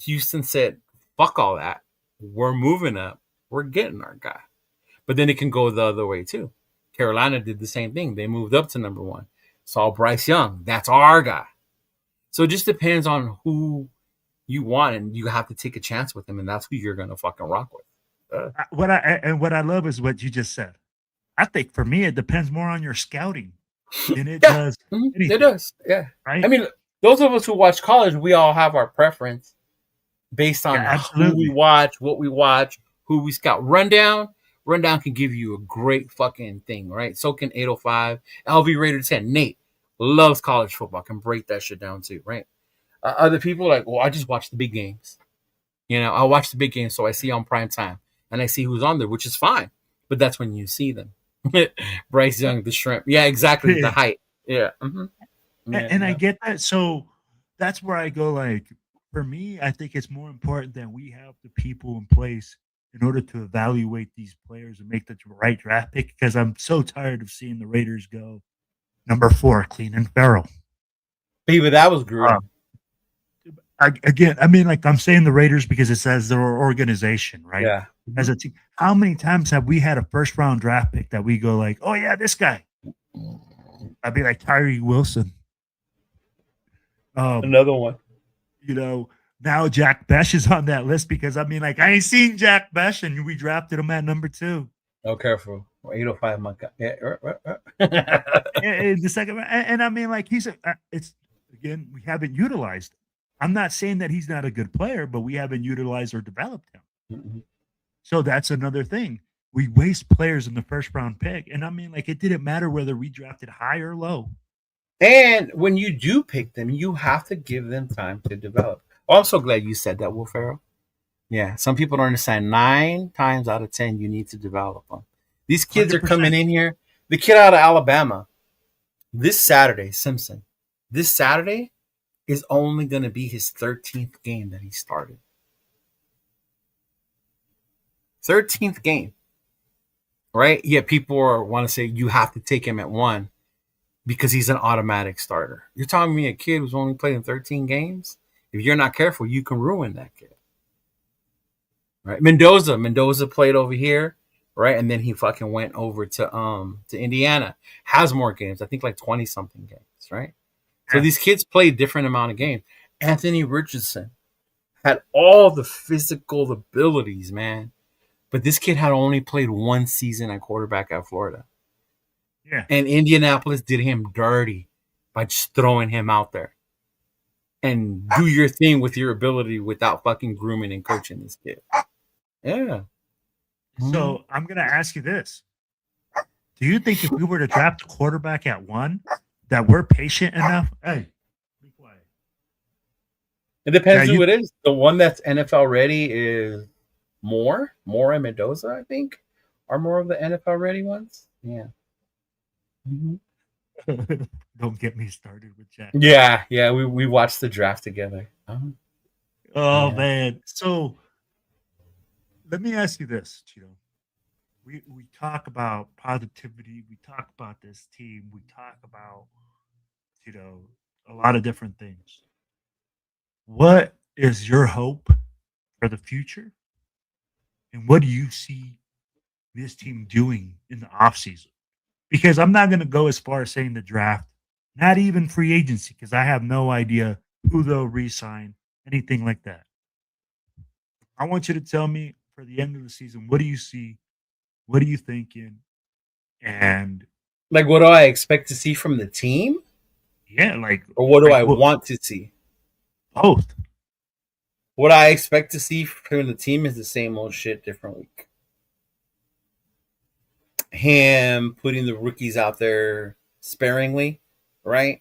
Houston said, "Fuck all that. We're moving up. We're getting our guy." But then it can go the other way too. Carolina did the same thing. They moved up to number 1. Saw Bryce Young. That's our guy. So it just depends on who you want, and you have to take a chance with him, and that's who you're gonna fucking rock with. What I love is what you just said. I think for me, it depends more on your scouting than it does. It does, yeah. Right. I mean, those of us who watch college, we all have our preference based on who we watch, what we watch, who we scout. Rundown can give you a great fucking thing, right? So can 805. LV Raider 10. Nate loves college football, can break that shit down too, right? Other people are like, well, I just watch the big games. I watch the big games, so I see on prime time and I see who's on there, which is fine. But that's when you see them. Bryce Young, the shrimp. Yeah, exactly. The height. Yeah. Mm-hmm. And I get that. So that's where I go, like, for me, I think it's more important that we have the people in place in order to evaluate these players and make the right draft pick, because I'm so tired of seeing the Raiders go number 4, Cleveland Farrell. But that was gruesome. I'm saying the Raiders because it says their organization, right? Yeah. As a team, how many times have we had a first-round draft pick that we go like, oh yeah, this guy? I'd be like Tyree Wilson. Another one. Now Jack Besh is on that list because I ain't seen Jack Besh, and we drafted him at number 2. Oh, careful. 805, my God. Yeah. In the second round, and he's again, we haven't utilized. I'm not saying that he's not a good player, but we haven't utilized or developed him. Mm-hmm. So that's another thing. We waste players in the first round pick. And it didn't matter whether we drafted high or low. And when you do pick them, you have to give them time to develop. Oh, I'm so glad you said that, Will Ferrell. Yeah, some people don't understand. 9 times out of 10, you need to develop them. These kids 100%. Are coming in here. The kid out of Alabama, this Saturday, Simpson, this Saturday is only going to be his 13th game that he started. 13th game. Right? Yeah, people want to say you have to take him at 1 because he's an automatic starter. You're telling me a kid who's only played in 13 games? If you're not careful, you can ruin that kid. Right? Mendoza played over here, right? And then he fucking went over to Indiana. Has more games. I think like 20-something games, right? So these kids play a different amount of games. Anthony Richardson had all the physical abilities, man. But this kid had only played 1 season at quarterback at Florida. Yeah. And Indianapolis did him dirty by just throwing him out there. And do your thing with your ability without fucking grooming and coaching this kid. Yeah. So I'm going to ask you this. Do you think if we were to draft a quarterback at 1, that we're patient enough? Hey, be quiet. It depends who it is. The one that's NFL ready is Moore and Mendoza, I think, are more of the NFL ready ones. Yeah. Mm-hmm. Don't get me started with Jack. Yeah. We watched the draft together. Oh man. So let me ask you this, Cheeto. We talk about positivity. We talk about this team. We talk about, a lot of different things. What is your hope for the future? And what do you see this team doing in the offseason? Because I'm not going to go as far as saying the draft, not even free agency, because I have no idea who they'll re-sign, anything like that. I want you to tell me for the end of the season, what do you see? What are you thinking? And like, what do I expect to see from the team? Yeah, or what do I want to see? Both. What I expect to see from the team is the same old shit, different week. Him putting the rookies out there sparingly, right?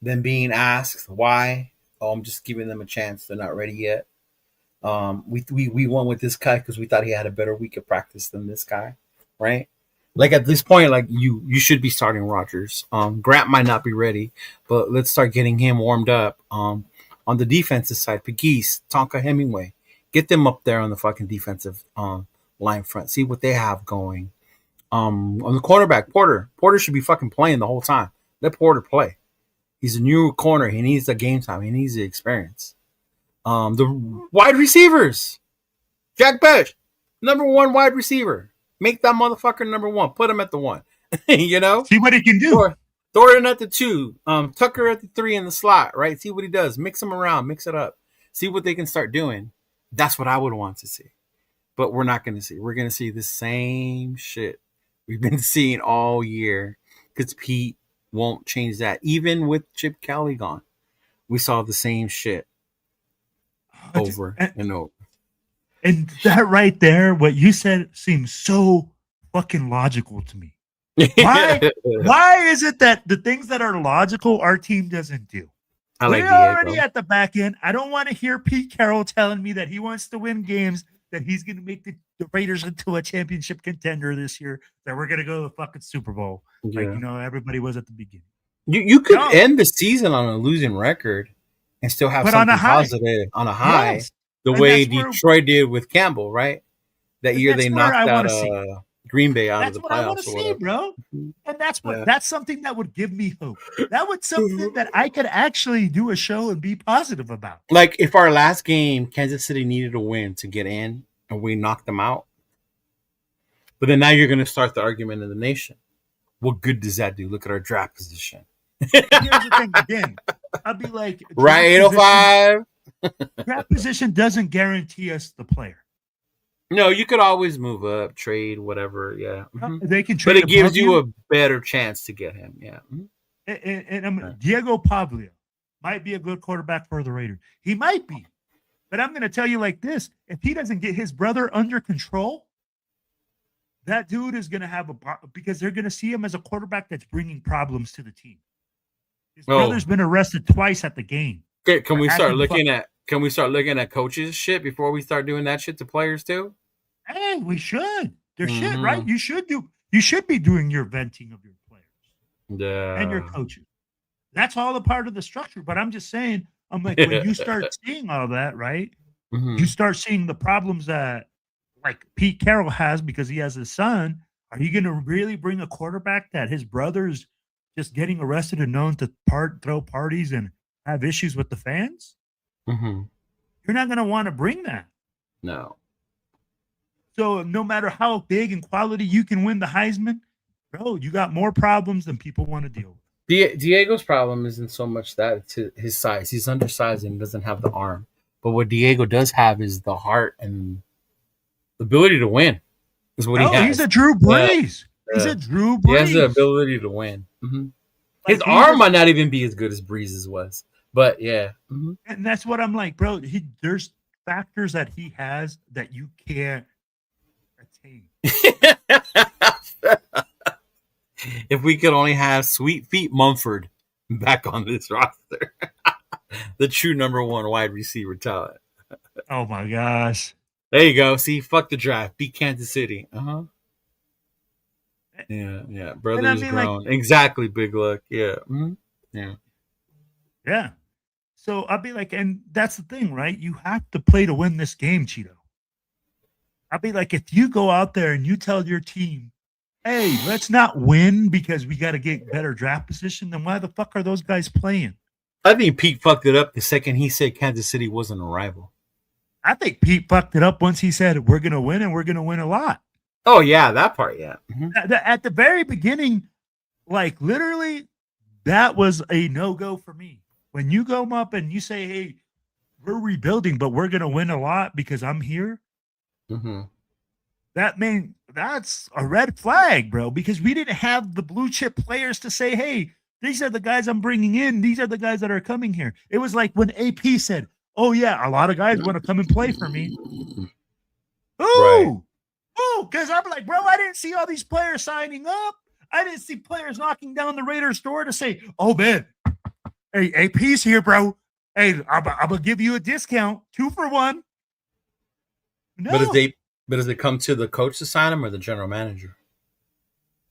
Then being asked why. Oh, I'm just giving them a chance. They're not ready yet. We went with this guy because we thought he had a better week of practice than this guy, right? Like at this point, like you should be starting Rodgers. Grant might not be ready, but let's start getting him warmed up. on the defensive side, Pegues, Tonka Hemingway, get them up there on the fucking defensive line front. See what they have going. On the cornerback, Porter should be fucking playing the whole time. Let Porter play. He's a new corner. He needs the game time. He needs the experience. The wide receivers, Jack Bech, number 1 wide receiver. Make that motherfucker number 1. Put him at the 1. You know, see what he can do. Thornton at the 2, Tucker at the 3 in the slot. Right, see what he does. Mix them around, mix it up. See what they can start doing. That's what I would want to see. But we're not going to see. We're going to see the same shit we've been seeing all year because Pete won't change that. Even with Chip Kelly gone, we saw the same shit over and over. And that right there, what you said seems so fucking logical to me. Why is it that the things that are logical our team doesn't do? We're already at the back end. I don't want to hear Pete Carroll telling me that he wants to win games, that he's going to make the Raiders into a championship contender this year, that we're going to go to the fucking Super Bowl. Yeah. Like, everybody was at the beginning. You could end the season on a losing record and still have something positive on a high, yes. The way Detroit did with Campbell, right? That year they knocked out Green Bay out of the playoffs. That's what I want to see, bro. And that's something that would give me hope. That was something that I could actually do a show and be positive about. Like if our last game, Kansas City needed a win to get in, and we knocked them out. But then now you're going to start the argument in the nation. What good does that do? Look at our draft position. Here's the thing again. I'd be like, right, 805. Draft position doesn't guarantee us the player. No, you could always move up, trade, whatever. Yeah, they can trade, but it gives you a better chance to get him. Yeah, and Diego Pavlia might be a good quarterback for the Raiders. He might be, but I'm going to tell you like this: if he doesn't get his brother under control, that dude is going to have because they're going to see him as a quarterback that's bringing problems to the team. His brother's been arrested twice at the game. Okay, can we start looking at coaches shit before we start doing that shit to players too? Hey, we should. There's shit, right? You should be doing your venting of your players and your coaches. That's all a part of the structure. But I'm just saying, I'm like, when you start seeing all that, right? You start seeing the problems that like Pete Carroll has because he has his son. Are you going to really bring a quarterback that his brother's just getting arrested and known to throw parties and have issues with the fans? You're not going to want to bring that. No. So no matter how big and quality you can win the Heisman, bro, you got more problems than people want to deal with. Diego's problem isn't so much that it's his size. He's undersized and doesn't have the arm. But what Diego does have is the heart and the ability to win. Is what he has. He's a Drew Brees. He's a Drew Brees. He has the ability to win. His arm might not even be as good as Breeze's was. But yeah. And that's what I'm like, bro. There's factors that he has that you can't attain. If we could only have Sweet Feet Mumford back on this roster. The true number 1 wide receiver talent. Oh my gosh. There you go. See, fuck the draft. Beat Kansas City. Yeah. Brothers grown. Like, exactly, Big Luck. Yeah. Yeah. So I'll be like, and that's the thing, right? You have to play to win this game, Cheeto. I'll be like, if you go out there and you tell your team, hey, let's not win because we got to get better draft position, then why the fuck are those guys playing? I think Pete fucked it up the second he said Kansas City wasn't a rival. I think Pete fucked it up once he said we're going to win and we're going to win a lot. Oh, yeah, that part, yeah. At the very beginning, like literally, that was a no-go for me. When you go up and you say, hey, we're rebuilding, but we're going to win a lot because I'm here, that's a red flag, bro, because we didn't have the blue chip players to say, hey, these are the guys I'm bringing in. These are the guys that are coming here. It was like when AP said, oh, yeah, a lot of guys want to come and play for me. Ooh, because I'm like, bro, I didn't see all these players signing up. I didn't see players knocking down the Raiders door to say, oh, man, hey, AP's here, bro. Hey, I'm going to give you a discount, 2 for 1. No. But does it come to the coach to sign him or the general manager?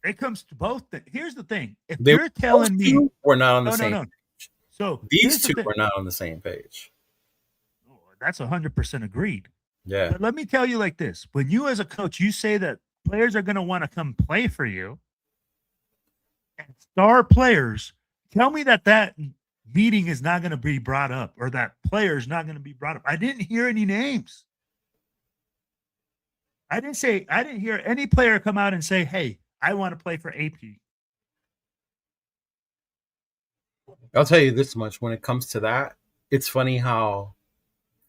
It comes to both. Here's the thing. If you're telling me we're not on the same. No. So These two are not on the same page. That's 100% agreed. Yeah. But let me tell you like this. When you as a coach, you say that players are going to want to come play for you, and star players, tell me that meeting is not going to be brought up or that player is not going to be brought up. I didn't hear any names. I didn't hear any player come out and say, hey, I want to play for AP. I'll tell you this much. When it comes to that, it's funny how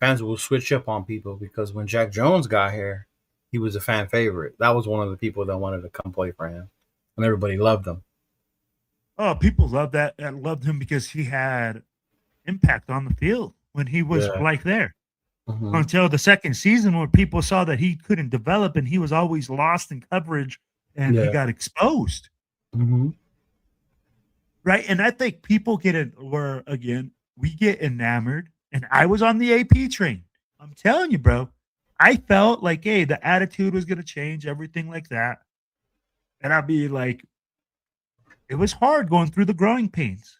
fans will switch up on people because when Jack Jones got here, he was a fan favorite. That was one of the people that wanted to come play for him, and everybody loved him. Oh, people loved that and loved him because he had impact on the field when he was like there. Mm-hmm. Until the second season where people saw that he couldn't develop and he was always lost in coverage and he got exposed. Mm-hmm. Right. And I think people we get enamored. And I was on the AP train. I'm telling you, bro. I felt like, hey, the attitude was going to change, everything like that. And I'd be like, it was hard going through the growing pains.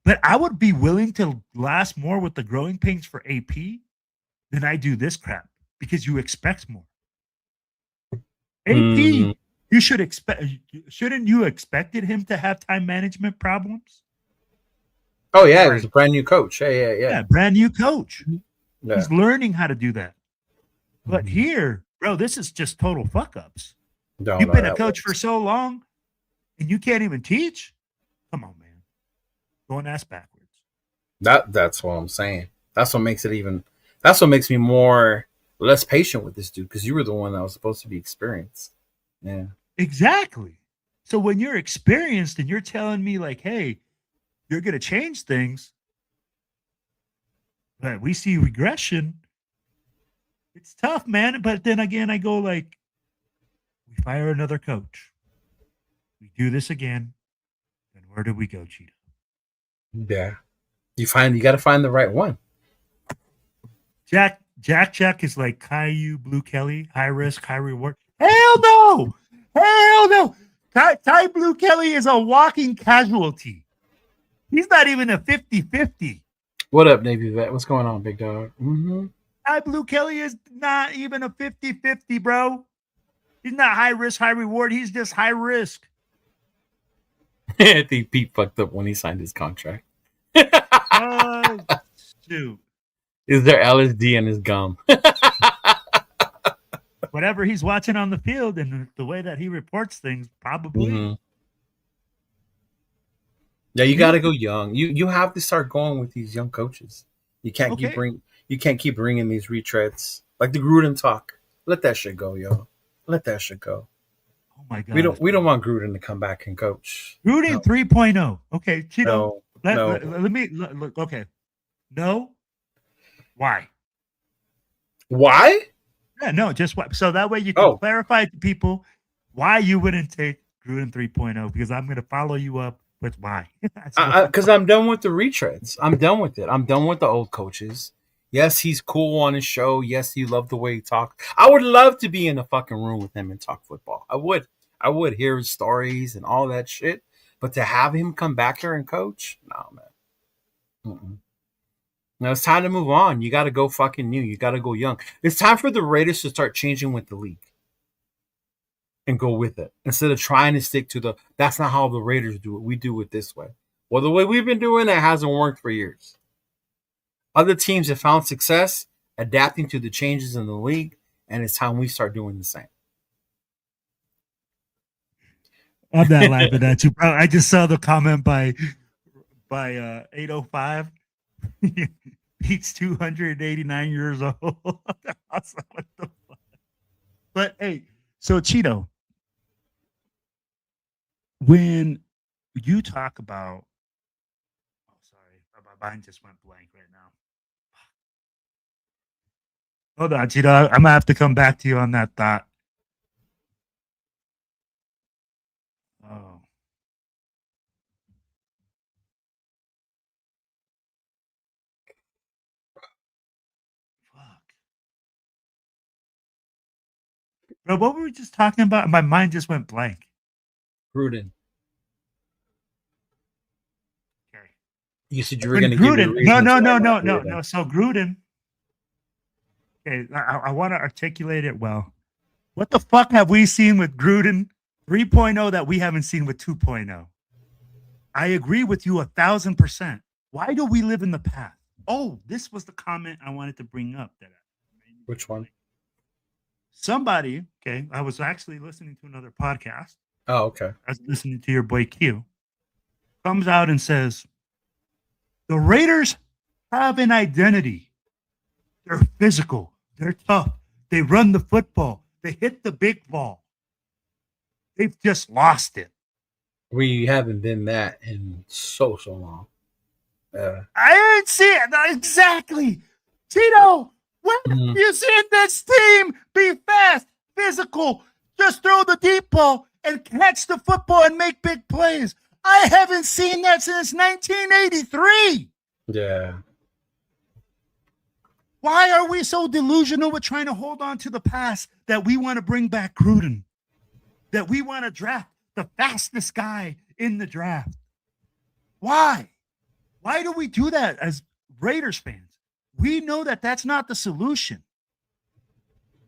But I would be willing to last more with the growing pains for AP than I do this crap because you expect more. AP, you should expect, shouldn't you expected him to have time management problems? Oh, yeah, he's a brand new coach. Yeah, brand new coach. Yeah. He's learning how to do that. But here, bro, this is just total fuck-ups. You've been a coach for so long, and you can't even teach? Come on, man. Going ass backwards. That's what I'm saying. That's what makes me less patient with this dude, because you were the one that was supposed to be experienced. Yeah. Exactly. So when you're experienced and you're telling me like, hey, you're going to change things, but we see regression, it's tough, man. But then again, I go like, we fire another coach. We do this again. Then where do we go, Cheetah? Yeah. You got to find the right one. Jack is like Caillou, Blue Kelly, high risk, high reward. Hell no! Hell no! Ty Blue Kelly is a walking casualty. He's not even a 50-50. What up, Navy Vet? What's going on, big dog? Mm-hmm. Ty Blue Kelly is not even a 50-50, bro. He's not high risk, high reward. He's just high risk. I think Pete fucked up when he signed his contract. Shoot. Is there LSD in his gum? Whatever he's watching on the field and the way that he reports things, probably. Mm-hmm. Yeah, you got to go young. You have to start going with these young coaches. You can't keep bringing these retreads like the Gruden talk. Let that shit go, yo. Let that shit go. Oh my god. We don't want Gruden to come back and coach. Gruden 3.0. Okay, Cheeto. No. Let me look. Okay. No. Why? Why? Yeah, no, just what. So that way you can clarify to people why you wouldn't take Gruden 3.0, because I'm going to follow you up with why. Because I'm done with the retreads. I'm done with it. I'm done with the old coaches. Yes, he's cool on his show. Yes, you love the way he talks. I would love to be in the fucking room with him and talk football. I would hear his stories and all that shit. But to have him come back here and coach? No, man. Mm-mm. Now it's time to move on. You got to go fucking new. You got to go young. It's time for the Raiders to start changing with the league and go with it instead of trying to stick to that's not how the Raiders do it. We do it this way. Well, the way we've been doing it hasn't worked for years. Other teams have found success adapting to the changes in the league, and it's time we start doing the same. I'm not laughing at you, bro. I just saw the comment by 805. He's 289 years old. What the fuck? But hey, so Cheeto, when you talk about, my mind just went blank right now. Hold on, Cheeto. I'm gonna have to come back to you on that thought. Oh. Bro, what were we just talking about? My mind just went blank. Gruden. Okay. You said you were going to give Gruden. No. So Gruden. Okay, I want to articulate it well. What the fuck have we seen with Gruden 3.0 that we haven't seen with 2.0? I agree with you 1,000%. Why do we live in the past? Oh, this was the comment I wanted to bring up. Which one? Somebody, okay, I was actually listening to another podcast. Oh, okay. I was listening to your boy Q. Comes out and says, the Raiders have an identity. They're physical. They're tough. They run the football. They hit the big ball. They've just lost it. We haven't been that in so long. I didn't see it. Exactly. Tito, when have you seen this team be fast, physical, just throw the deep ball and catch the football and make big plays? I haven't seen that since 1983. Yeah. Why are we so delusional with trying to hold on to the past that we want to bring back Gruden? That we want to draft the fastest guy in the draft? Why? Why do we do that as Raiders fans? We know that that's not the solution.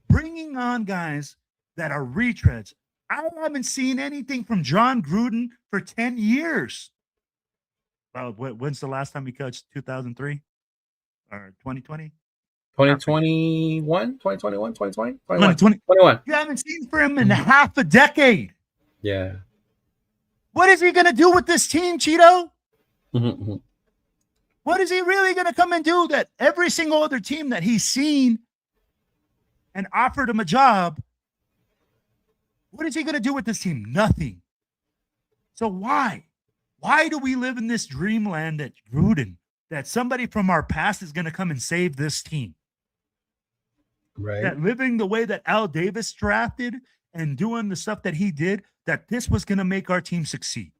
Bringing on guys that are retreads. I haven't seen anything from John Gruden for 10 years. Well, when's the last time he coached? 2003 or 2020? 2021, 2020. 2021. You haven't seen from him in half a decade. Yeah. What is he going to do with this team, Cheeto? What is he really going to come and do that every single other team that he's seen and offered him a job? What is he going to do with this team? Nothing. So why? Why do we live in this dreamland that Gruden, that somebody from our past is going to come and save this team? Right. That living the way that Al Davis drafted and doing the stuff that he did, that this was going to make our team succeed.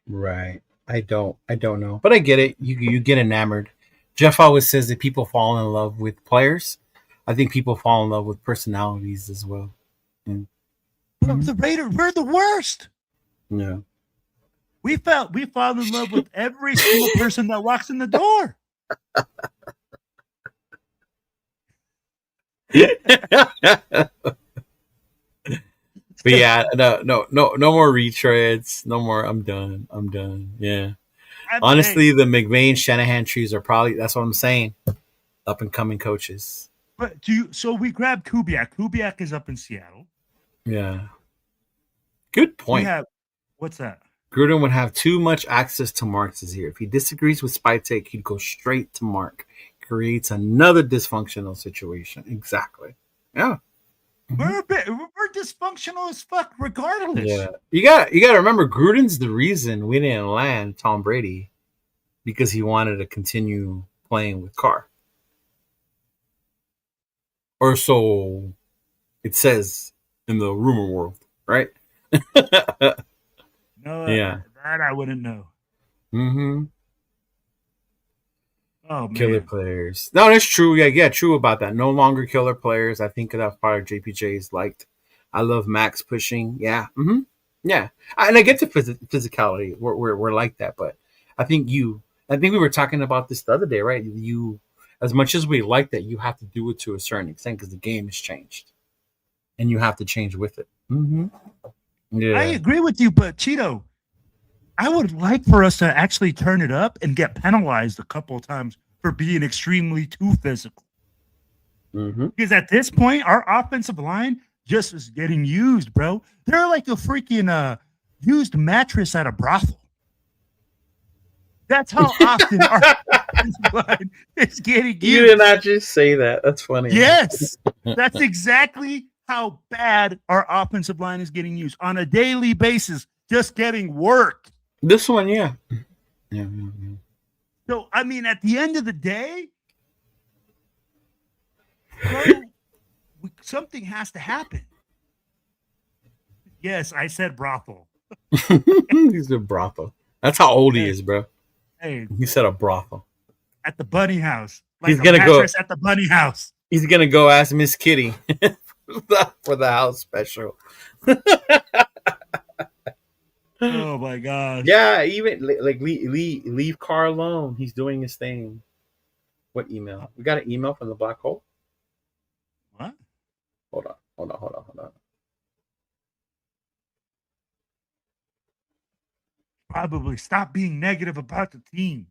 Right. I don't know, but I get it. You get enamored. Jeff always says that people fall in love with players. I think people fall in love with personalities as well. And, the Raiders, we're the worst. Yeah. We fall in love with every single person that walks in the door. But yeah, no more retreads. No more. I'm done. Yeah. Honestly, the McVay Shanahan trees are probably, that's what I'm saying, up and coming coaches. But so we grabbed Kubiak. Kubiak is up in Seattle. Yeah. Good point. What's that? Gruden would have too much access to Marks this year. If he disagrees with Spytek, he'd go straight to Mark. Creates another dysfunctional situation. Exactly. Yeah. We're dysfunctional as fuck regardless. Yeah. You got to remember, Gruden's the reason we didn't land Tom Brady, because he wanted to continue playing with Carr. Or so it says in the rumor world, right? No, yeah. That I wouldn't know. Mm-hmm. Oh, man. Killer players. No, that's true. Yeah, true about that. No longer killer players. I think that's part of JPJ's liked. I love Max pushing. Yeah. Mm-hmm. Yeah. And I get the physicality. We're like that. But I think we were talking about this the other day, right? You, as much as we like that, you have to do it to a certain extent because the game has changed. And you have to change with it. Mm-hmm. Yeah. I agree with you, but Cheeto, I would like for us to actually turn it up and get penalized a couple of times for being extremely too physical. Mm-hmm. Because at this point, our offensive line just is getting used, bro. They're like a freaking used mattress at a brothel. That's how often our offensive line is getting used. You did not just say that. That's funny. Yes, that's exactly how bad our offensive line is getting used on a daily basis, just getting worked. This one, yeah. So, I mean, at the end of the day, bro, something has to happen. Yes, I said brothel. He's a brothel. That's how old he is, bro. Hey, he said a brothel at the bunny house. Like he's gonna go at the bunny house. He's gonna go ask Miss Kitty for the house special. Oh my gosh. Yeah, even like leave Carr alone. He's doing his thing. What email? We got an email from the black hole. What? Hold on. Probably stop being negative about the team.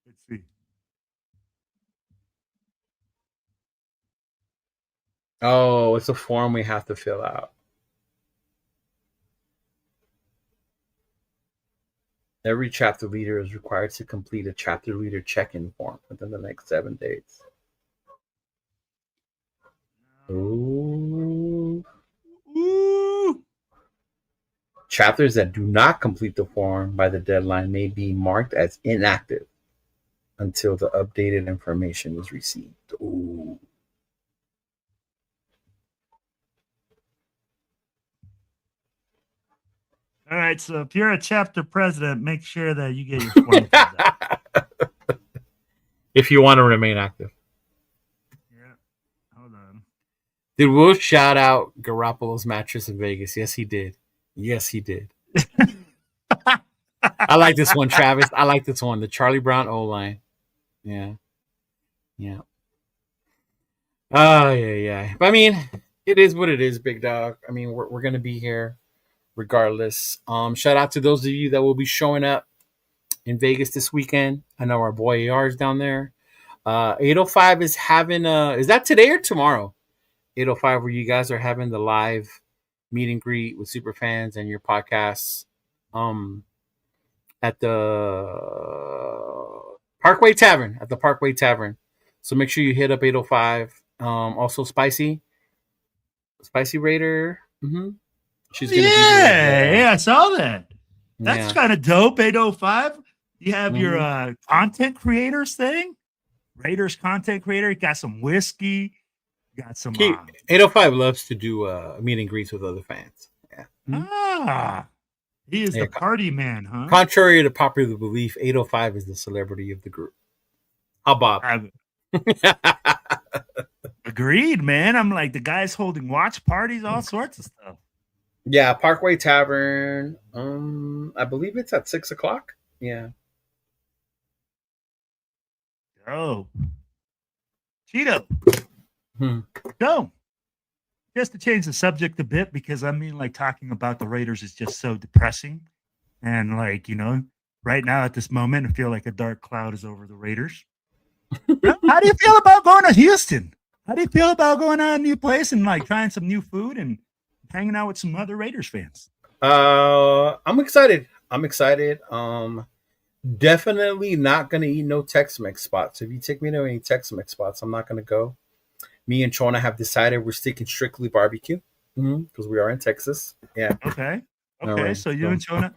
Let's see. Oh, it's a form we have to fill out. Every chapter leader is required to complete a chapter leader check-in form within the next 7 days. Ooh. Ooh. Chapters that do not complete the form by the deadline may be marked as inactive until the updated information is received. Ooh. All right, so if you're a chapter president, make sure that you get your form filled out. If you want to remain active. Yeah. Hold on. Did Will shout out Garoppolo's mattress in Vegas? Yes, he did. I like this one, Travis. I like this one. The Charlie Brown O-line. Yeah. Oh, yeah. But I mean, it is what it is, big dog. I mean, we're going to be here regardless. Shout out to those of you that will be showing up in Vegas this weekend. I know our boy AR is down there. 805 is having is that today or tomorrow? 805, where you guys are having the live meet and greet with super fans and your podcasts at the Parkway Tavern. So make sure you hit up 805. Also Spicy Raider. Mm-hmm. She's gonna be there. Yeah, I saw that. That's kind of dope. 805. You have your content creators thing. Raiders content creator. You got some whiskey. You got some 805 loves to do meet and greets with other fans. Yeah. He is the party man, huh? Contrary to popular belief, 805 is the celebrity of the group. How Bob? Agreed, man. I'm like, the guy's holding watch parties, all sorts of stuff. Yeah, Parkway Tavern. I believe it's at 6:00. Yeah. Oh, Cheeto. No, just to change the subject a bit, because I mean, like, talking about the Raiders is just so depressing, and like, you know, right now at this moment, I feel like a dark cloud is over the Raiders. How do you feel about going to Houston? How do you feel about going to a new place and like trying some new food and hanging out with some other Raiders fans? I'm excited. Definitely not gonna eat no Tex-Mex spots. If you take me to any Tex-Mex spots, I'm not gonna go. Me and Chona have decided we're sticking strictly barbecue because we are in Texas. Yeah. Okay. Right. So you and Chona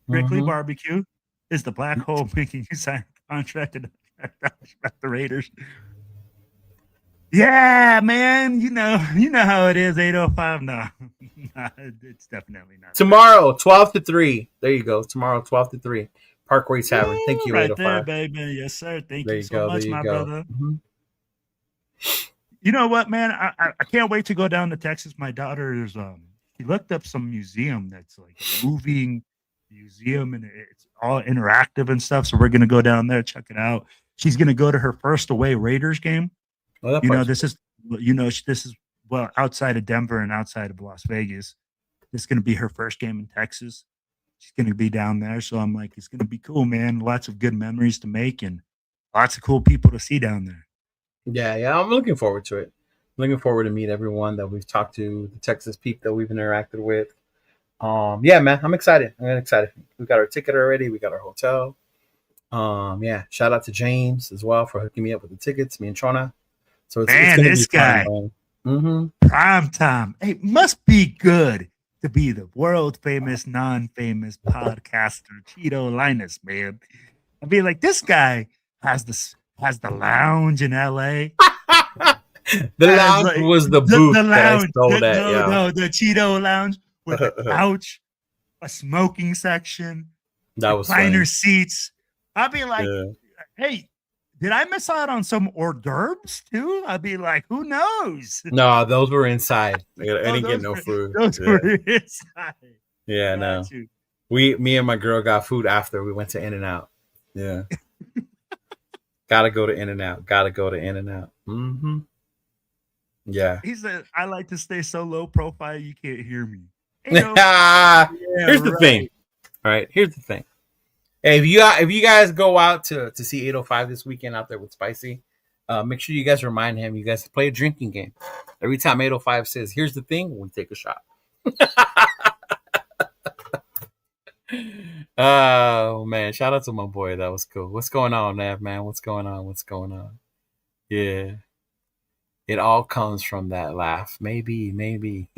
strictly barbecue. Is the black hole making you sign a contract to the Raiders? Yeah, man. You know how it is. 805. No, it's definitely not. Tomorrow, 12 to 3. There you go. Tomorrow, 12 to 3. Parkway Tavern. Thank you, right there, baby. Yes, sir. Thank you so much, my brother. You know what, man? I can't wait to go down to Texas. My daughter's she looked up some museum that's like a moving museum, and it's all interactive and stuff. So we're gonna go down there, check it out. She's gonna go to her first away Raiders game. This is outside of Denver and outside of Las Vegas. This is gonna be her first game in Texas. She's gonna be down there, so I'm like, it's gonna be cool, man. Lots of good memories to make and lots of cool people to see down there. Yeah, I'm looking forward to it. I'm looking forward to meet everyone that we've talked to, the Texas people that we've interacted with. Yeah, man, I'm excited. We got our ticket already. We got our hotel. Yeah, shout out to James as well for hooking me up with the tickets, me and Chona. So it's this guy, prime time. Hey, must be good to be the world famous, non-famous podcaster Cheeto Linus, man. I mean, like, this guy has the lounge in LA. The lounge was the booth the lounge, the Cheeto lounge with a couch, a smoking section, that was recliner seats. I'd be like, hey, Did I miss out on some hors d'oeuvres too? I'd be like, who knows? No, those were inside. I didn't get no food. Those were inside. Yeah, no. Me and my girl got food after we went to In-N-Out. Yeah. Gotta go to In-N-Out. Mm-hmm. Yeah. He said, I like to stay so low profile you can't hear me. Here's the thing. All right, here's the thing. Hey, if you guys go out to see 805 this weekend out there with Spicy, make sure you guys remind him you guys play a drinking game. Every time 805 says, here's the thing, we take a shot. Oh man, shout out to my boy. That was cool. What's going on, Nav, man? What's going on? Yeah. It all comes from that laugh. Maybe.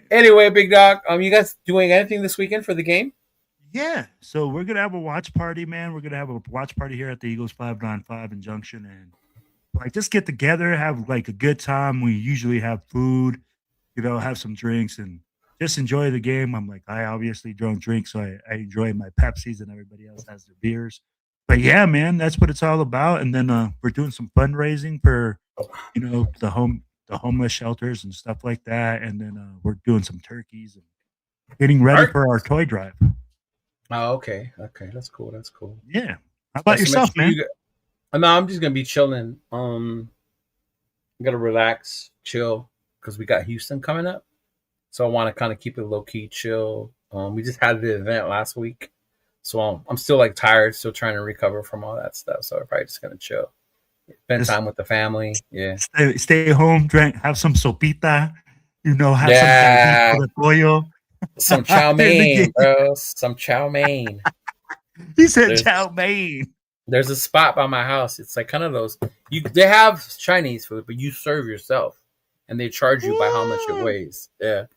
Anyway, big dog, you guys doing anything this weekend for the game? Yeah. So we're gonna have a watch party, man. We're gonna have a watch party here at the Eagles 595 in Junction, and like just get together, have like a good time. We usually have food, have some drinks and just enjoy the game. I'm like, I obviously don't drink, so I enjoy my Pepsis and everybody else has their beers. But yeah, man, that's what it's all about. And then we're doing some fundraising for, the homeless shelters and stuff like that. And then we're doing some turkeys and getting ready for our toy drive. Oh, okay. That's cool. Yeah. How about yourself, man? No, I'm just gonna be chilling. I'm gonna relax, chill, because we got Houston coming up. So I want to kind of keep it low key, chill. We just had the event last week, so I'm still like tired, still trying to recover from all that stuff. So I'm probably just gonna chill, spend time with the family. Yeah, stay home, drink, have some sopita, have some pollo. Some chow mein, bro. Some chow mein. He said chow mein. There's a spot by my house. It's like kind of those. They have Chinese food, but you serve yourself, and they charge you by how much it weighs. Yeah.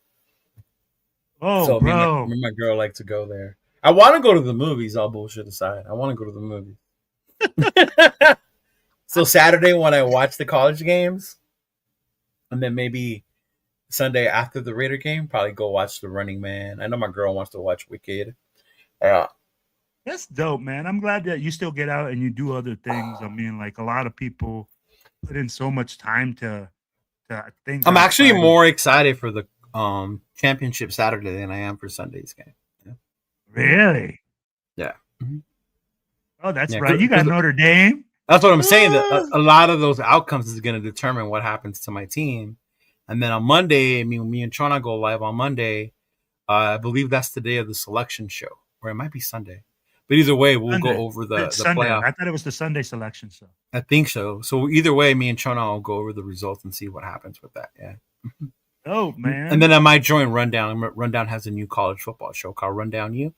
Oh, so bro. Me and my girl like to go there. I want to go to the movies. All bullshit aside, I want to go to the movies. So Saturday when I watch the college games, and then maybe Sunday after the Raider game, probably go watch The Running Man. I know my girl wants to watch Wicked. That's dope, man. I'm glad that you still get out and you do other things. I mean, like a lot of people put in so much time to things. I'm actually more excited for the championship Saturday than I am for Sunday's game. Yeah. Really? Yeah. Mm-hmm. Oh, that's right. You got Notre Dame. That's what I'm saying. That a lot of those outcomes is going to determine what happens to my team. And then on Monday, me and Chona go live on Monday. I believe that's the day of the selection show, or it might be Sunday. But either way, we'll go over the playoff. I thought it was the Sunday selection show. I think so. So either way, me and Chona will go over the results and see what happens with that. Yeah. Oh, man. And then I might join Rundown. Rundown has a new college football show called Rundown U.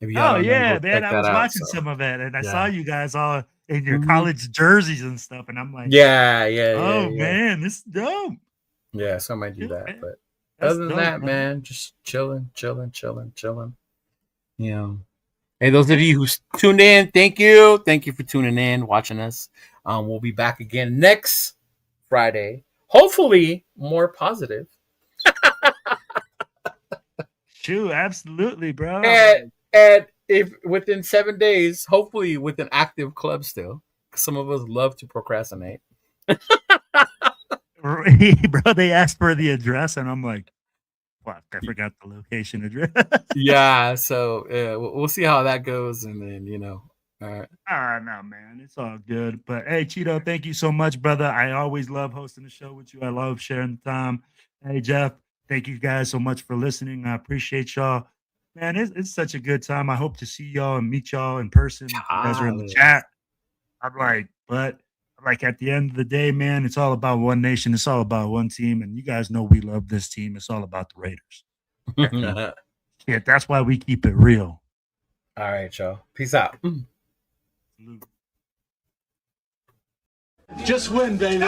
Oh, yeah, man. I was watching some of it, and I saw you guys all in your college jerseys and stuff, and I'm like, yeah. Man, this is dope. Yeah, so I might do that. But other than that, man, just chilling. Hey, those of you who tuned in, thank you. Thank you for tuning in, watching us. We'll be back again next Friday. Hopefully, more positive. Shoot, absolutely, bro. And if within 7 days, hopefully with an active club still. Some of us love to procrastinate. Bro, they asked for the address, and I'm like, fuck, I forgot the location address. Yeah, so we'll see how that goes, and then all right. No, man, it's all good. But hey, Cheeto, thank you so much, brother. I always love hosting the show with you. I love sharing the time. Hey, Jeff, thank you guys so much for listening. I appreciate y'all, man. It's such a good time. I hope to see y'all and meet y'all in person. You guys are in the chat. Like at the end of the day, man, it's all about one nation. It's all about one team. And you guys know we love this team. It's all about the Raiders. Yeah, that's why we keep it real. All right, y'all. Peace out. Just win, baby.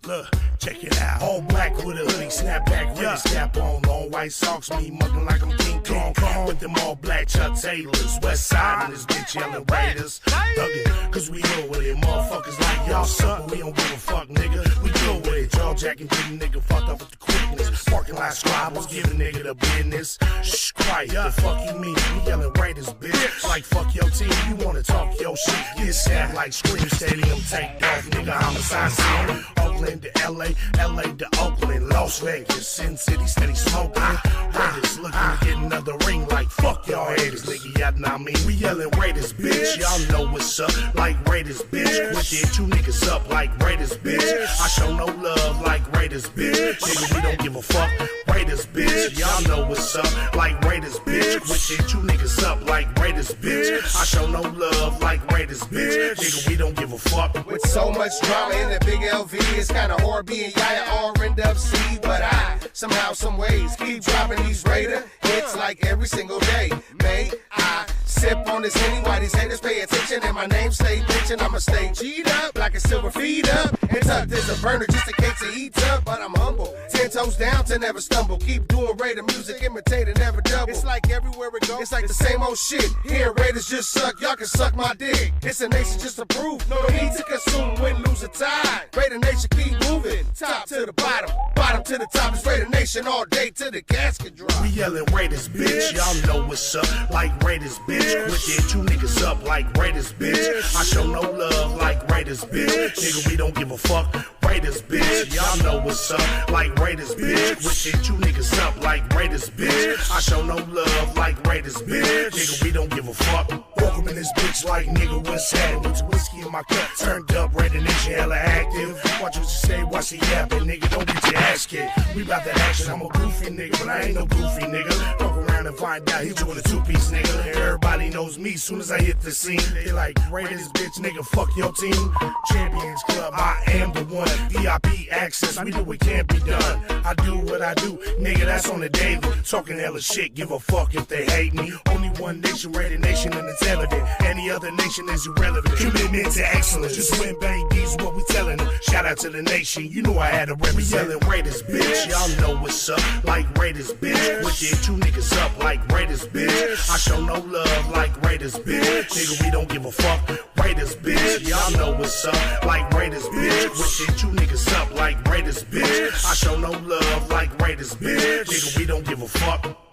Look, check it out. All black with a hoodie, snapback, really snap on. Long white socks, me mugging like I'm King Kong. With them all black Chuck Taylors. West side and this bitch yelling Raiders. Thug it, cause we know with it. Motherfuckers like y'all suck, but we don't give a fuck, nigga. We deal with it. Y'all jacking to the nigga, fucked up with the quickness. Parking lot squabbles, giving nigga the business. Shh, quiet, the fuck you mean? We yelling Raiders, bitch. Like fuck your team, you wanna talk your shit. Get sad like Scream Stadium, take off, nigga, homicide scene. Oakland to LA, LA to Oakland, Las Vegas, Sin City, steady smoking. Raiders looking to get another ring like fuck y'all haters, nigga, y'all know me. We yelling Raiders, bitch, y'all know what's up, like Raiders, bitch. With their two niggas up like Raiders, bitch. I show no love like Raiders, bitch. Nigga, we don't give a fuck, Raiders, bitch. Y'all know what's up, like Raiders, bitch. With their two niggas up like Raiders, bitch. I show no love like Raiders, bitch. Nigga, we don't give a fuck. With so much drama in the big LV, it's kinda hard being Yaya or end up C. But I, somehow, some ways, keep dropping these Raider hits like every single day. May I sip on this Henny while these haters pay attention and my name stay mentioned. I'ma stay G'd up like a silver feed up and tucked as a burner just in case it heats up. But I'm humble, 10 toes down to never stumble. Keep doing Raider music, imitating, never double. It's like everywhere we go, it's like the same old shit. Here Raiders just suck, y'all can suck my dick. It's a nation just to prove, no need to consume, win, lose, or tie. Raider Nation keep moving, top to the bottom, bottom to the top. It's Raider Nation all day till the casket drop. We yelling Raiders, bitch. Y'all know what's up, like Raiders, bitch. With their two niggas up like Raiders, bitch. I show no love like Raiders, bitch. Nigga, we don't give a fuck, Raiders, bitch. Y'all know what's up, like Raiders, bitch. With their two niggas up like Raiders, bitch. I show no love like Raiders, bitch. Nigga, we don't give a fuck. Welcome in this bitch like nigga, what's happening? With whiskey in my cup, turned up, Raider Nation hella active. Watch what you say, watch the yapping, nigga, don't get your ass kicked. We bout that action, I'm a goofy nigga, but I ain't no goofy nigga. Fuck around and find out he doing a two-piece nigga. Everybody knows me, soon as I hit the scene. They like, Raiders, bitch, nigga, fuck your team. Champions Club, I am the one. VIP access, we do what can't be done. I do what I do, nigga, that's on the daily. Talking hella shit, give a fuck if they hate me. Only one nation, Raider Nation, and it's evident. Any other nation is irrelevant. Commitment to excellence, just win bang, these what we telling them. Shout out to the nation, you know I had to represent. We yelling Raiders, bitch, y'all know what's up, like Raiders, bitch. With their two niggas up like Raiders, bitch. I show no love like Raiders, bitch. Nigga, we don't give a fuck, Raiders, bitch. Y'all know what's up, like Raiders, bitch. With their two niggas up like Raiders, bitch. I show no love like Raiders, bitch. Nigga, we don't give a fuck.